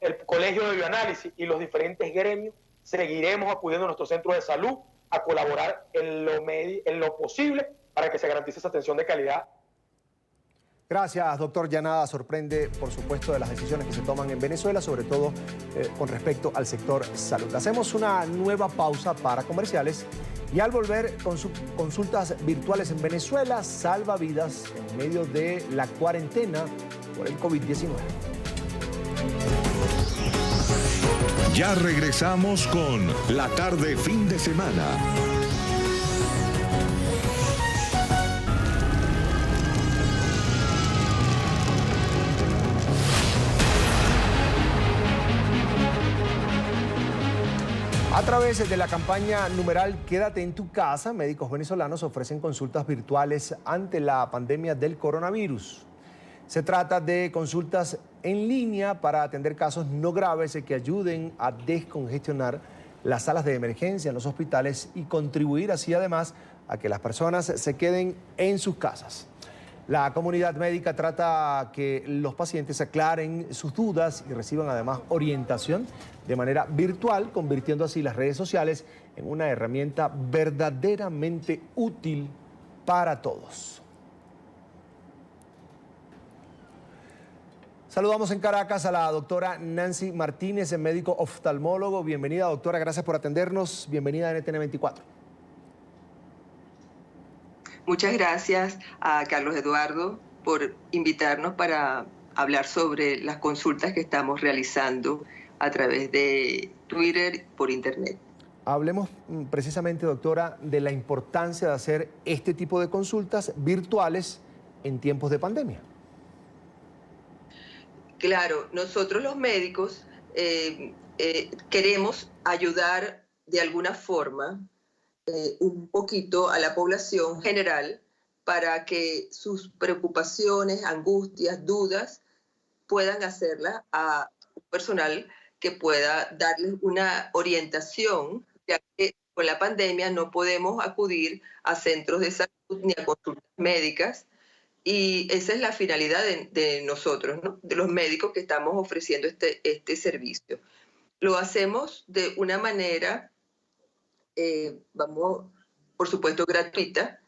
el Colegio de Bioanálisis y los diferentes gremios, seguiremos acudiendo a nuestro centro de salud a colaborar en lo posible para que se garantice esa atención de calidad. Gracias, doctor. Ya nada sorprende, por supuesto, de las decisiones que se toman en Venezuela, sobre todo con respecto al sector salud. Hacemos una nueva pausa para comerciales y al volver con sus consultas virtuales en Venezuela, salva vidas en medio de la cuarentena por el COVID-19. Ya regresamos con La Tarde Fin de Semana. A través de la campaña numeral Quédate en tu casa, médicos venezolanos ofrecen consultas virtuales ante la pandemia del coronavirus. Se trata de consultas en línea para atender casos no graves que ayuden a descongestionar las salas de emergencia en los hospitales y contribuir así además a que las personas se queden en sus casas. La comunidad médica trata que los pacientes aclaren sus dudas y reciban además orientación de manera virtual, convirtiendo así las redes sociales en una herramienta verdaderamente útil para todos. Saludamos en Caracas a la doctora Nancy Martínez, médico oftalmólogo. Bienvenida, doctora, gracias por atendernos. Bienvenida a NTN24. Muchas gracias a Carlos Eduardo por invitarnos para hablar sobre las consultas que estamos realizando a través de Twitter por Internet. Hablemos precisamente, doctora, de la importancia de hacer este tipo de consultas virtuales en tiempos de pandemia. Claro, nosotros los médicos queremos ayudar de alguna forma un poquito a la población general para que sus preocupaciones, angustias, dudas puedan hacerlas a un personal que pueda darles una orientación, ya que con la pandemia no podemos acudir a centros de salud ni a consultas médicas, y esa es la finalidad de nosotros, ¿no? De los médicos que estamos ofreciendo este servicio. Lo hacemos de una manera, por supuesto, gratuita,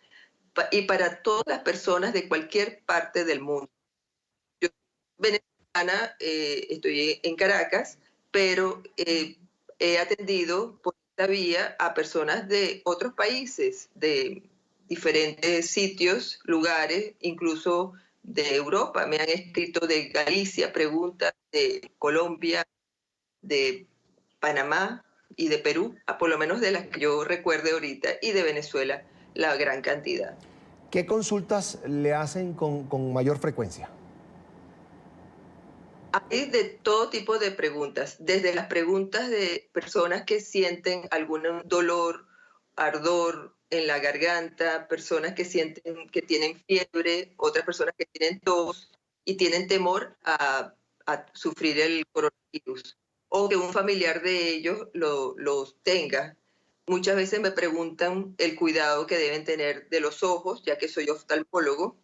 y para todas las personas de cualquier parte del mundo. Yo soy venezolana, estoy en Caracas, pero he atendido por esta vía a personas de otros países, de diferentes sitios, lugares, incluso de Europa. Me han escrito de Galicia, preguntas de Colombia, de Panamá y de Perú, por lo menos de las que yo recuerde ahorita, y de Venezuela, la gran cantidad. ¿Qué consultas le hacen con mayor frecuencia? Hay de todo tipo de preguntas, desde las preguntas de personas que sienten algún dolor, ardor en la garganta, personas que sienten que tienen fiebre, otras personas que tienen tos y tienen temor a sufrir el coronavirus, o que un familiar de ellos los tenga. Muchas veces me preguntan el cuidado que deben tener de los ojos, ya que soy oftalmólogo,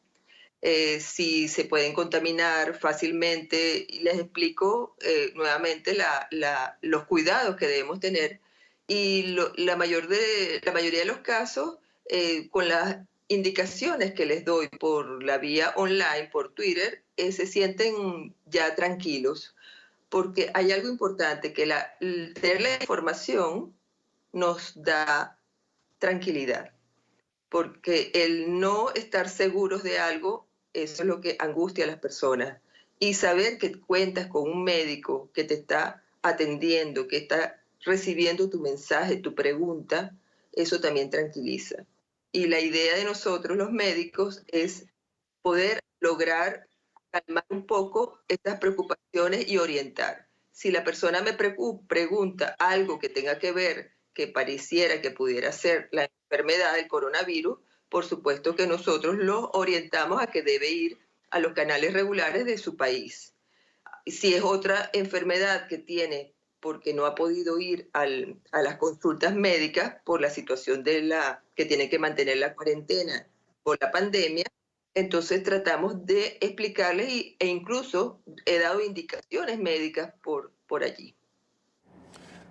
si se pueden contaminar fácilmente, y les explico nuevamente los cuidados que debemos tener. Y la mayoría de los casos, con las indicaciones que les doy por la vía online, por Twitter, se sienten ya tranquilos, porque hay algo importante, que tener la información nos da tranquilidad, porque el no estar seguros de algo, eso es lo que angustia a las personas. Y saber que cuentas con un médico que te está atendiendo, que está recibiendo tu mensaje, tu pregunta, eso también tranquiliza. Y la idea de nosotros los médicos es poder lograr calmar un poco estas preocupaciones y orientar. Si la persona me pregunta algo que tenga que ver, que pareciera que pudiera ser la enfermedad del coronavirus, por supuesto que nosotros lo orientamos a que debe ir a los canales regulares de su país. Si es otra enfermedad que tiene porque no ha podido ir a las consultas médicas por la situación que tiene que mantener la cuarentena por la pandemia, entonces tratamos de explicarles e incluso he dado indicaciones médicas por allí.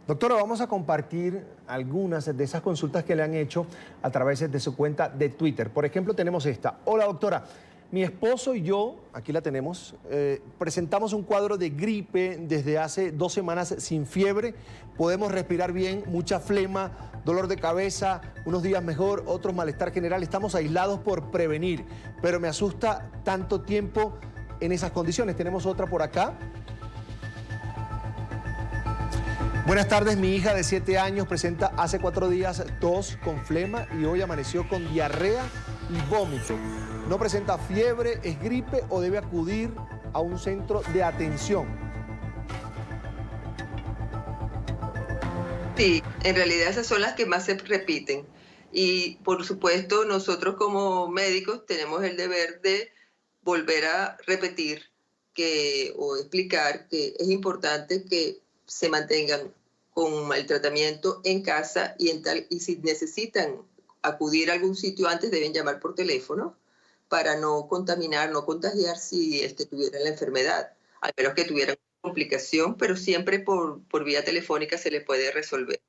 Doctora, vamos a compartir algunas de esas consultas que le han hecho a través de su cuenta de Twitter. Por ejemplo, tenemos esta. Hola, doctora. Mi esposo y yo, aquí la tenemos, presentamos un cuadro de gripe desde hace 2 semanas sin fiebre. Podemos respirar bien, mucha flema, dolor de cabeza, unos días mejor, otros malestar general. Estamos aislados por prevenir, pero me asusta tanto tiempo en esas condiciones. Tenemos otra por acá. Buenas tardes, mi hija de 7 años presenta hace 4 días tos con flema y hoy amaneció con diarrea y vómito. No presenta fiebre, es gripe o debe acudir a un centro de atención. Sí, en realidad esas son las que más se repiten. Y por supuesto nosotros como médicos tenemos el deber de volver a repetir o explicar que es importante que se mantengan con el tratamiento en casa y si necesitan acudir a algún sitio antes deben llamar por teléfono para no contaminar, no contagiar si tuvieran la enfermedad, al menos que tuvieran complicación, pero siempre por vía telefónica se le puede resolver.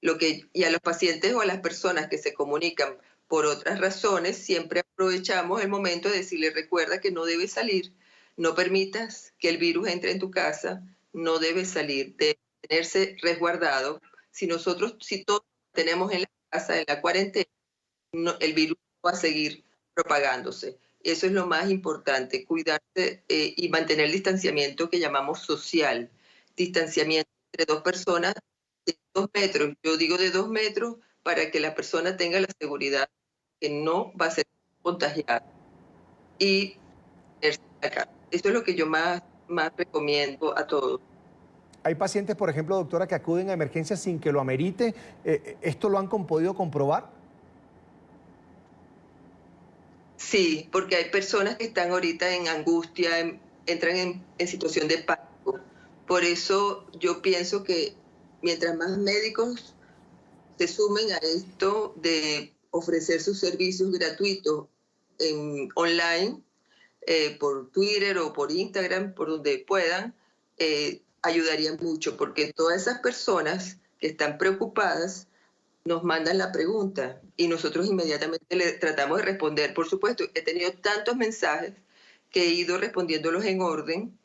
Y a los pacientes o a las personas que se comunican por otras razones, siempre aprovechamos el momento de decirle, recuerda que no debes salir, no permitas que el virus entre en tu casa, no debes salir, debe tenerse resguardado. Si todos tenemos en la casa, en la cuarentena, el virus va a seguir propagándose. Eso es lo más importante, cuidarse y mantener el distanciamiento que llamamos social. Distanciamiento entre dos personas de 2 metros. Yo digo de 2 metros para que la persona tenga la seguridad que no va a ser contagiada. Y acá. Eso es lo que yo más recomiendo a todos. Hay pacientes, por ejemplo, doctora, que acuden a emergencias sin que lo amerite. ¿Esto lo han podido comprobar? Sí, porque hay personas que están ahorita en angustia, entran en situación de pánico. Por eso yo pienso que mientras más médicos se sumen a esto de ofrecer sus servicios gratuitos online, por Twitter o por Instagram, por donde puedan, ayudaría mucho, porque todas esas personas que están preocupadas nos mandan la pregunta y nosotros inmediatamente le tratamos de responder. Por supuesto, he tenido tantos mensajes que he ido respondiéndolos en orden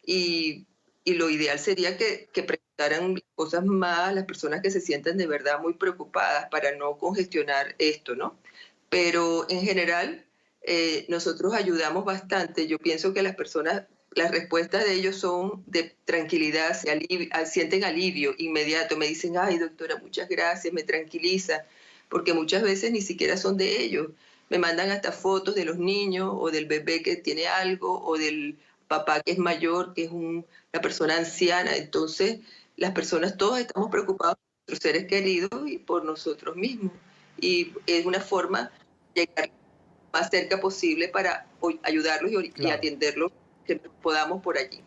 y lo ideal sería que preguntaran cosas más las personas que se sientan de verdad muy preocupadas para no congestionar esto, ¿no? Pero en general nosotros ayudamos bastante. Yo pienso que las personas, las respuestas de ellos son de tranquilidad, sienten alivio inmediato. Me dicen, ay doctora, muchas gracias, me tranquiliza, porque muchas veces ni siquiera son de ellos. Me mandan hasta fotos de los niños o del bebé que tiene algo o del papá que es mayor, que es una persona anciana. Entonces, las personas, todos estamos preocupados por nuestros seres queridos y por nosotros mismos. Y es una forma de llegar más cerca posible para ayudarlos y atenderlos que podamos por allí.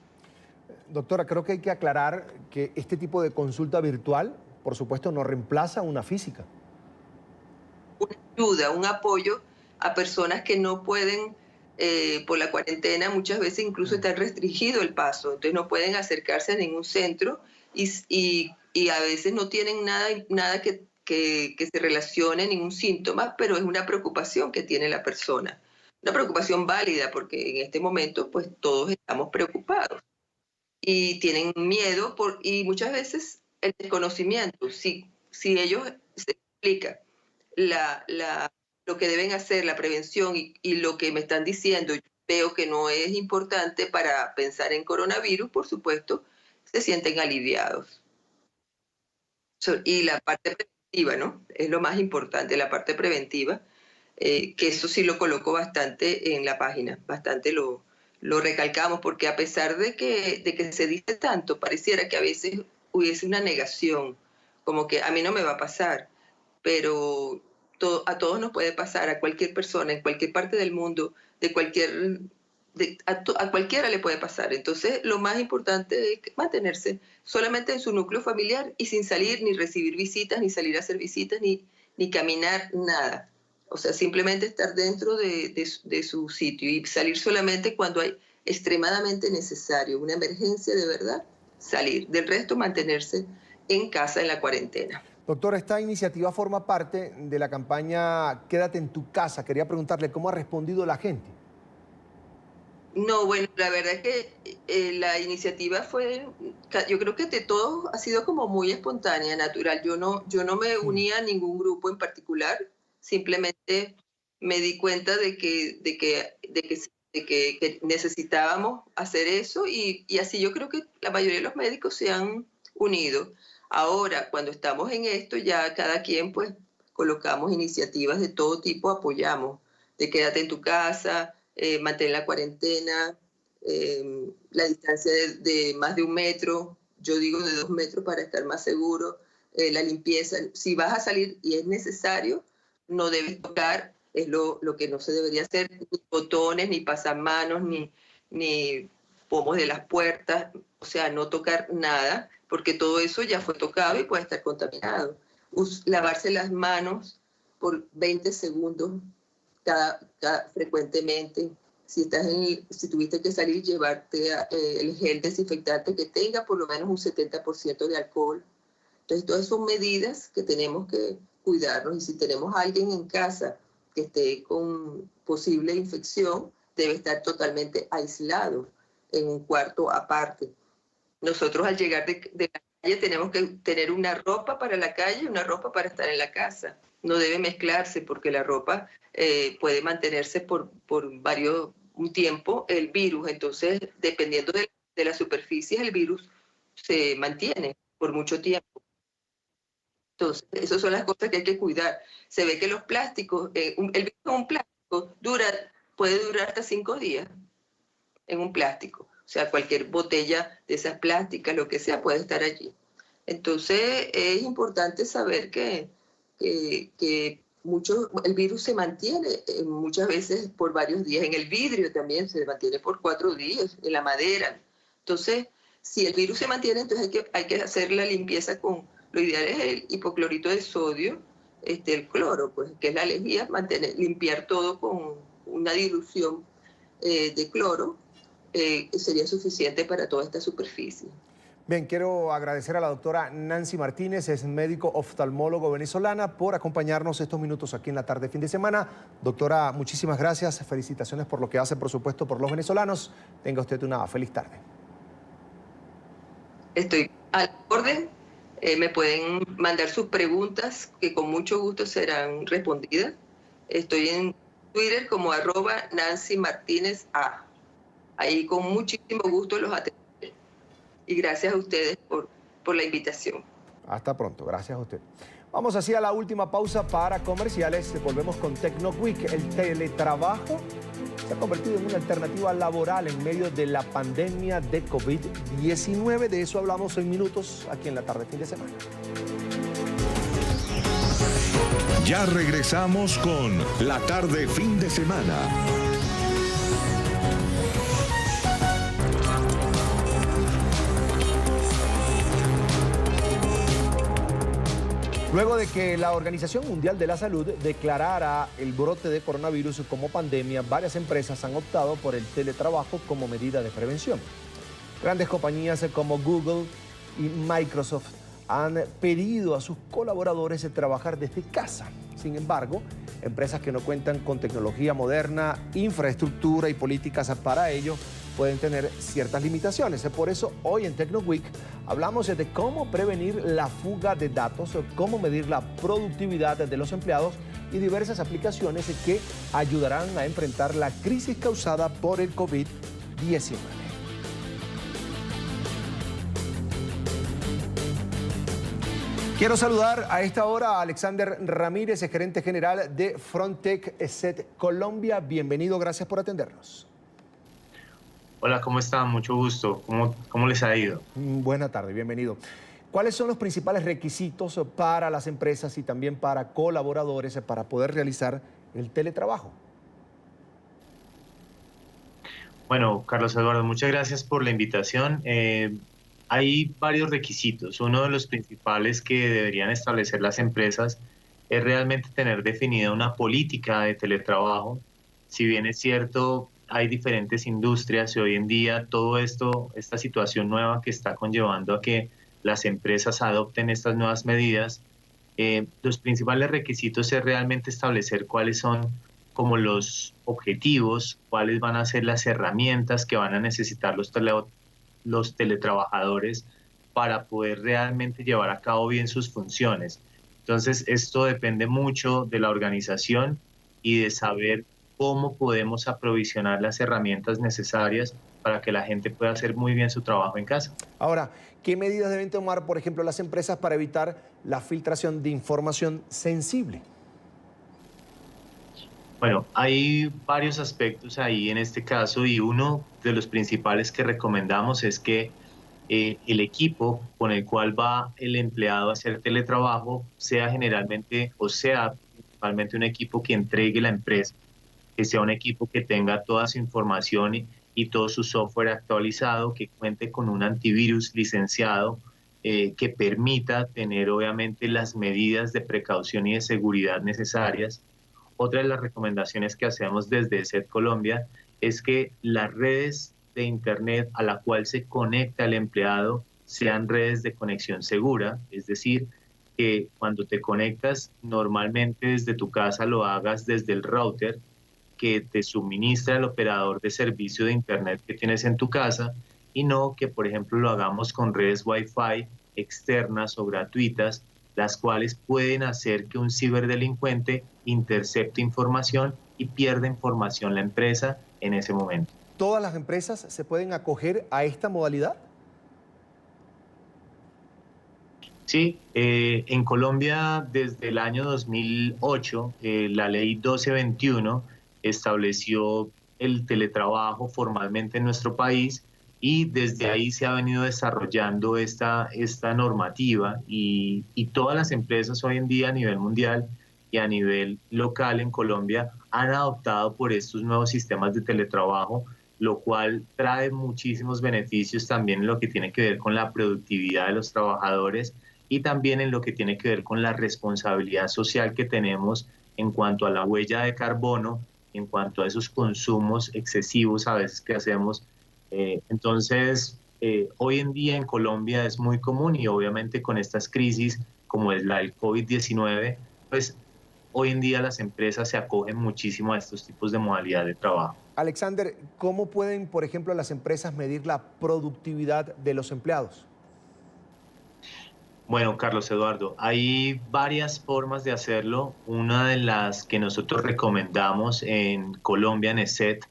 Doctora, creo que hay que aclarar que este tipo de consulta virtual, por supuesto, no reemplaza una física. Una ayuda, un apoyo a personas que no pueden, por la cuarentena, muchas veces incluso está restringido el paso, entonces no pueden acercarse a ningún centro y a veces no tienen nada que se relacione, ningún síntoma, pero es una preocupación que tiene la persona. Una preocupación válida, porque en este momento pues todos estamos preocupados y tienen miedo y muchas veces el desconocimiento. Si ellos se explican lo que deben hacer, la prevención y lo que me están diciendo, yo veo que no es importante para pensar en coronavirus, por supuesto, se sienten aliviados. Y la parte preventiva, ¿no? Es lo más importante, la parte preventiva. Que eso sí lo coloco bastante en la página, bastante lo recalcamos, porque a pesar de que se dice tanto, pareciera que a veces hubiese una negación, como que a mí no me va a pasar, pero a todos nos puede pasar, a cualquier persona, en cualquier parte del mundo, a cualquiera le puede pasar. Entonces, lo más importante es mantenerse solamente en su núcleo familiar y sin salir, ni recibir visitas, ni salir a hacer visitas, ni caminar, nada. O sea, simplemente estar dentro de su sitio y salir solamente cuando hay extremadamente necesario, una emergencia de verdad, salir. Del resto, mantenerse en casa en la cuarentena. Doctora, esta iniciativa forma parte de la campaña Quédate en tu casa. Quería preguntarle cómo ha respondido la gente. No, bueno, la verdad es que la iniciativa fue, yo creo que de todos ha sido como muy espontánea, natural. Yo no me unía a ningún grupo en particular. Simplemente me di cuenta de que necesitábamos hacer eso y así yo creo que la mayoría de los médicos se han unido. Ahora, cuando estamos en esto, ya cada quien pues colocamos iniciativas de todo tipo, apoyamos, de quédate en tu casa, mantén la cuarentena, la distancia de más de 1 metro, yo digo de 2 metros para estar más seguro, la limpieza. Si vas a salir y es necesario, no debes tocar, es lo que no se debería hacer, ni botones, ni pasamanos, ni pomos de las puertas, o sea, no tocar nada, porque todo eso ya fue tocado y puede estar contaminado. Lavarse las manos por 20 segundos frecuentemente. Si tuviste que salir, llevarte el gel desinfectante que tenga por lo menos un 70% de alcohol. Entonces, todas son medidas que tenemos que cuidarnos, y si tenemos a alguien en casa que esté con posible infección, debe estar totalmente aislado en un cuarto aparte. Nosotros al llegar de la calle tenemos que tener una ropa para la calle y una ropa para estar en la casa. No debe mezclarse porque la ropa puede mantenerse por un tiempo el virus. Entonces, dependiendo de la superficie, el virus se mantiene por mucho tiempo. Entonces, esas son las cosas que hay que cuidar. Se ve que los plásticos, el virus en un plástico puede durar hasta 5 días en un plástico. O sea, cualquier botella de esas plásticas, lo que sea, puede estar allí. Entonces, es importante saber que el virus se mantiene muchas veces por varios días. En el vidrio también se mantiene por 4 días, en la madera. Entonces, si el virus se mantiene, entonces hay que hacer la limpieza con, lo ideal es el hipoclorito de sodio, el cloro, pues, que es la lejía, limpiar todo con una dilución de cloro, sería suficiente para toda esta superficie. Bien, quiero agradecer a la doctora Nancy Martínez, es médico oftalmólogo venezolana, por acompañarnos estos minutos aquí en la tarde fin de semana. Doctora, muchísimas gracias, felicitaciones por lo que hace, por supuesto, por los venezolanos. Tenga usted una feliz tarde. Estoy al orden, me pueden mandar sus preguntas, que con mucho gusto serán respondidas. Estoy en Twitter como @NancyMartinezA. Ahí con muchísimo gusto los atenderé. Y gracias a ustedes por la invitación. Hasta pronto, gracias a usted. Vamos así a la última pausa para comerciales. Volvemos con TecnoWeek. El teletrabajo se ha convertido en una alternativa laboral en medio de la pandemia de COVID-19. De eso hablamos en minutos aquí en la tarde fin de semana. Ya regresamos con la tarde fin de semana. Luego de que la Organización Mundial de la Salud declarara el brote de coronavirus como pandemia, varias empresas han optado por el teletrabajo como medida de prevención. Grandes compañías como Google y Microsoft han pedido a sus colaboradores trabajar desde casa. Sin embargo, empresas que no cuentan con tecnología moderna, infraestructura y políticas para ello pueden tener ciertas limitaciones. Por eso, hoy en TecnoWeek hablamos de cómo prevenir la fuga de datos, cómo medir la productividad de los empleados y diversas aplicaciones que ayudarán a enfrentar la crisis causada por el COVID-19. Quiero saludar a esta hora a Alexander Ramírez, gerente general de Frontech ESET Colombia. Bienvenido, gracias por atendernos. Hola, ¿cómo están? Mucho gusto. ¿Cómo les ha ido? Buena tarde, bienvenido. ¿Cuáles son los principales requisitos para las empresas y también para colaboradores para poder realizar el teletrabajo? Bueno, Carlos Eduardo, muchas gracias por la invitación. Hay varios requisitos. Uno de los principales que deberían establecer las empresas es realmente tener definida una política de teletrabajo. Si bien es cierto, hay diferentes industrias y hoy en día todo esto, esta situación nueva que está conllevando a que las empresas adopten estas nuevas medidas, los principales requisitos es realmente establecer cuáles son como los objetivos, cuáles van a ser las herramientas que van a necesitar los teletrabajadores para poder realmente llevar a cabo bien sus funciones. Entonces, esto depende mucho de la organización y de saber cómo podemos aprovisionar las herramientas necesarias para que la gente pueda hacer muy bien su trabajo en casa. Ahora, ¿qué medidas deben tomar, por ejemplo, las empresas para evitar la filtración de información sensible? Bueno, hay varios aspectos ahí en este caso y uno de los principales que recomendamos es que el equipo con el cual va el empleado a hacer teletrabajo sea generalmente o sea principalmente un equipo que entregue la empresa, que sea un equipo que tenga toda su información y todo su software actualizado, que cuente con un antivirus licenciado, que permita tener obviamente las medidas de precaución y de seguridad necesarias. Otra de las recomendaciones que hacemos desde ESET Colombia es que las redes de Internet a la cual se conecta el empleado sean redes de conexión segura, es decir, que cuando te conectas normalmente desde tu casa lo hagas desde el router que te suministra el operador de servicio de Internet que tienes en tu casa y no que, por ejemplo, lo hagamos con redes Wi-Fi externas o gratuitas, las cuales pueden hacer que un ciberdelincuente intercepte información y pierda información la empresa en ese momento. ¿Todas las empresas se pueden acoger a esta modalidad? Sí, en Colombia desde el año 2008, la ley 1221 estableció el teletrabajo formalmente en nuestro país y desde ahí se ha venido desarrollando esta normativa y todas las empresas hoy en día a nivel mundial y a nivel local en Colombia han adoptado por estos nuevos sistemas de teletrabajo, lo cual trae muchísimos beneficios también en lo que tiene que ver con la productividad de los trabajadores y también en lo que tiene que ver con la responsabilidad social que tenemos en cuanto a la huella de carbono, en cuanto a esos consumos excesivos a veces que hacemos. Entonces, hoy en día en Colombia es muy común y obviamente con estas crisis como es la del COVID-19, pues hoy en día las empresas se acogen muchísimo a estos tipos de modalidad de trabajo. Alexander, ¿cómo pueden, por ejemplo, las empresas medir la productividad de los empleados? Bueno, Carlos Eduardo, hay varias formas de hacerlo. Una de las que nosotros recomendamos en Colombia, en ESET,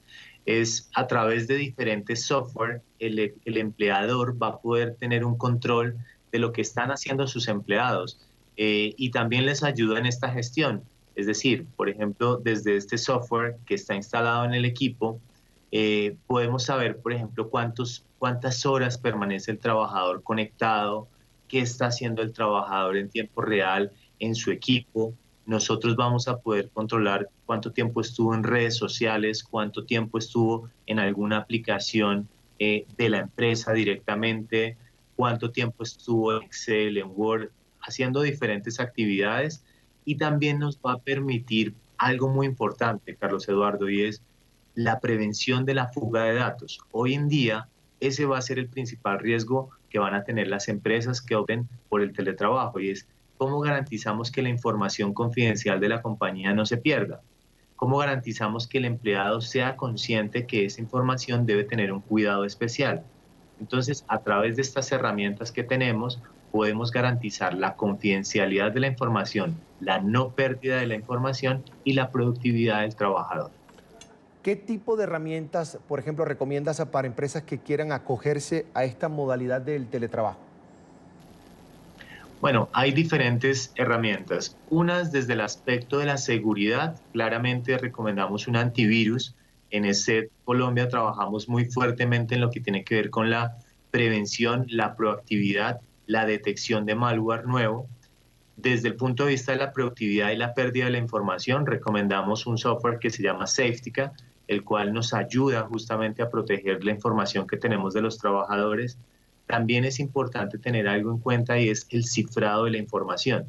es a través de diferentes software, el empleador va a poder tener un control de lo que están haciendo sus empleados y también les ayuda en esta gestión. Es decir, por ejemplo, desde este software que está instalado en el equipo, podemos saber, por ejemplo, cuántas horas permanece el trabajador conectado, qué está haciendo el trabajador en tiempo real en su equipo. Nosotros vamos a poder controlar cuánto tiempo estuvo en redes sociales, cuánto tiempo estuvo en alguna aplicación de la empresa directamente, cuánto tiempo estuvo en Excel, en Word, haciendo diferentes actividades. Y también nos va a permitir algo muy importante, Carlos Eduardo, y es la prevención de la fuga de datos. Hoy en día, ese va a ser el principal riesgo que van a tener las empresas que opten por el teletrabajo, y es cómo garantizamos que la información confidencial de la compañía no se pierda. ¿Cómo garantizamos que el empleado sea consciente que esa información debe tener un cuidado especial? Entonces, a través de estas herramientas que tenemos, podemos garantizar la confidencialidad de la información, la no pérdida de la información y la productividad del trabajador. ¿Qué tipo de herramientas, por ejemplo, recomiendas para empresas que quieran acogerse a esta modalidad del teletrabajo? Bueno, hay diferentes herramientas. Unas desde el aspecto de la seguridad, claramente recomendamos un antivirus. En ESET Colombia trabajamos muy fuertemente en lo que tiene que ver con la prevención, la proactividad, la detección de malware nuevo. Desde el punto de vista de la productividad y la pérdida de la información, recomendamos un software que se llama Safetica, el cual nos ayuda justamente a proteger la información que tenemos de los trabajadores. También es importante tener algo en cuenta y es el cifrado de la información.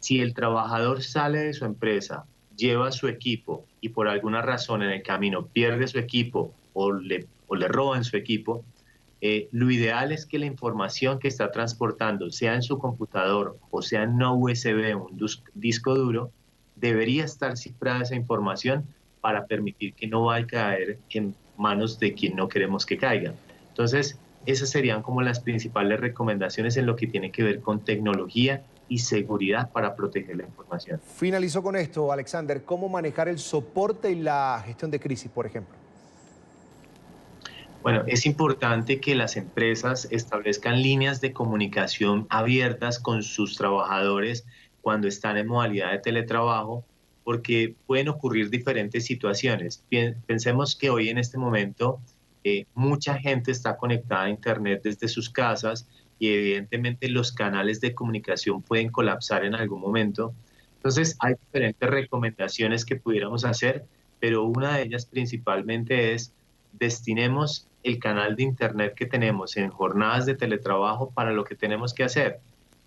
Si el trabajador sale de su empresa, lleva su equipo y por alguna razón en el camino pierde su equipo o le roban su equipo, lo ideal es que la información que está transportando, sea en su computador o sea en una USB o un disco duro, debería estar cifrada esa información para permitir que no vaya a caer en manos de quien no queremos que caiga. Entonces, esas serían como las principales recomendaciones en lo que tiene que ver con tecnología y seguridad para proteger la información. Finalizo con esto, Alexander. ¿Cómo manejar el soporte y la gestión de crisis, por ejemplo? Bueno, es importante que las empresas establezcan líneas de comunicación abiertas con sus trabajadores cuando están en modalidad de teletrabajo, porque pueden ocurrir diferentes situaciones. Pensemos que hoy en este momento mucha gente está conectada a Internet desde sus casas y evidentemente los canales de comunicación pueden colapsar en algún momento. Entonces hay diferentes recomendaciones que pudiéramos hacer, pero una de ellas principalmente es destinemos el canal de Internet que tenemos en jornadas de teletrabajo para lo que tenemos que hacer.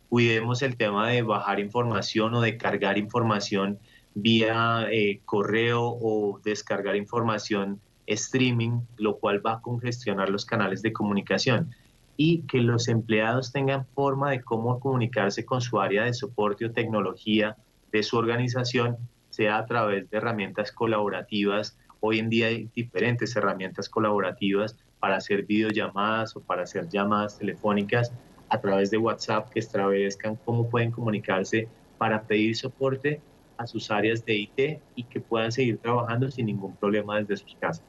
Cuidemos el tema de bajar información o de cargar información vía correo o descargar información streaming, lo cual va a congestionar los canales de comunicación, y que los empleados tengan forma de cómo comunicarse con su área de soporte o tecnología de su organización, sea a través de herramientas colaborativas. Hoy en día hay diferentes herramientas colaborativas para hacer videollamadas o para hacer llamadas telefónicas, a través de WhatsApp, que establezcan cómo pueden comunicarse para pedir soporte a sus áreas de IT y que puedan seguir trabajando sin ningún problema desde sus casas.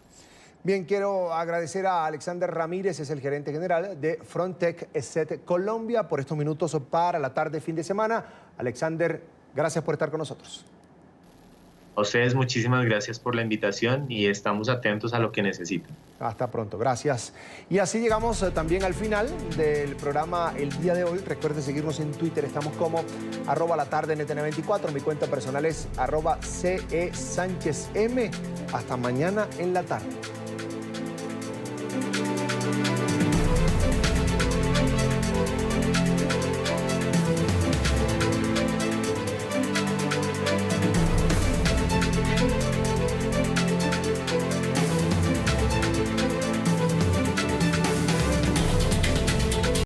Bien, quiero agradecer a Alexander Ramírez, es el gerente general de Frontech ESET Colombia, por estos minutos para la tarde fin de semana. Alexander, gracias por estar con nosotros. A ustedes muchísimas gracias por la invitación y estamos atentos a lo que necesiten. Hasta pronto, gracias. Y así llegamos también al final del programa el día de hoy. Recuerde seguirnos en Twitter, estamos como @latardenetn24. Mi cuenta personal es @CESánchezM. Hasta mañana en la tarde.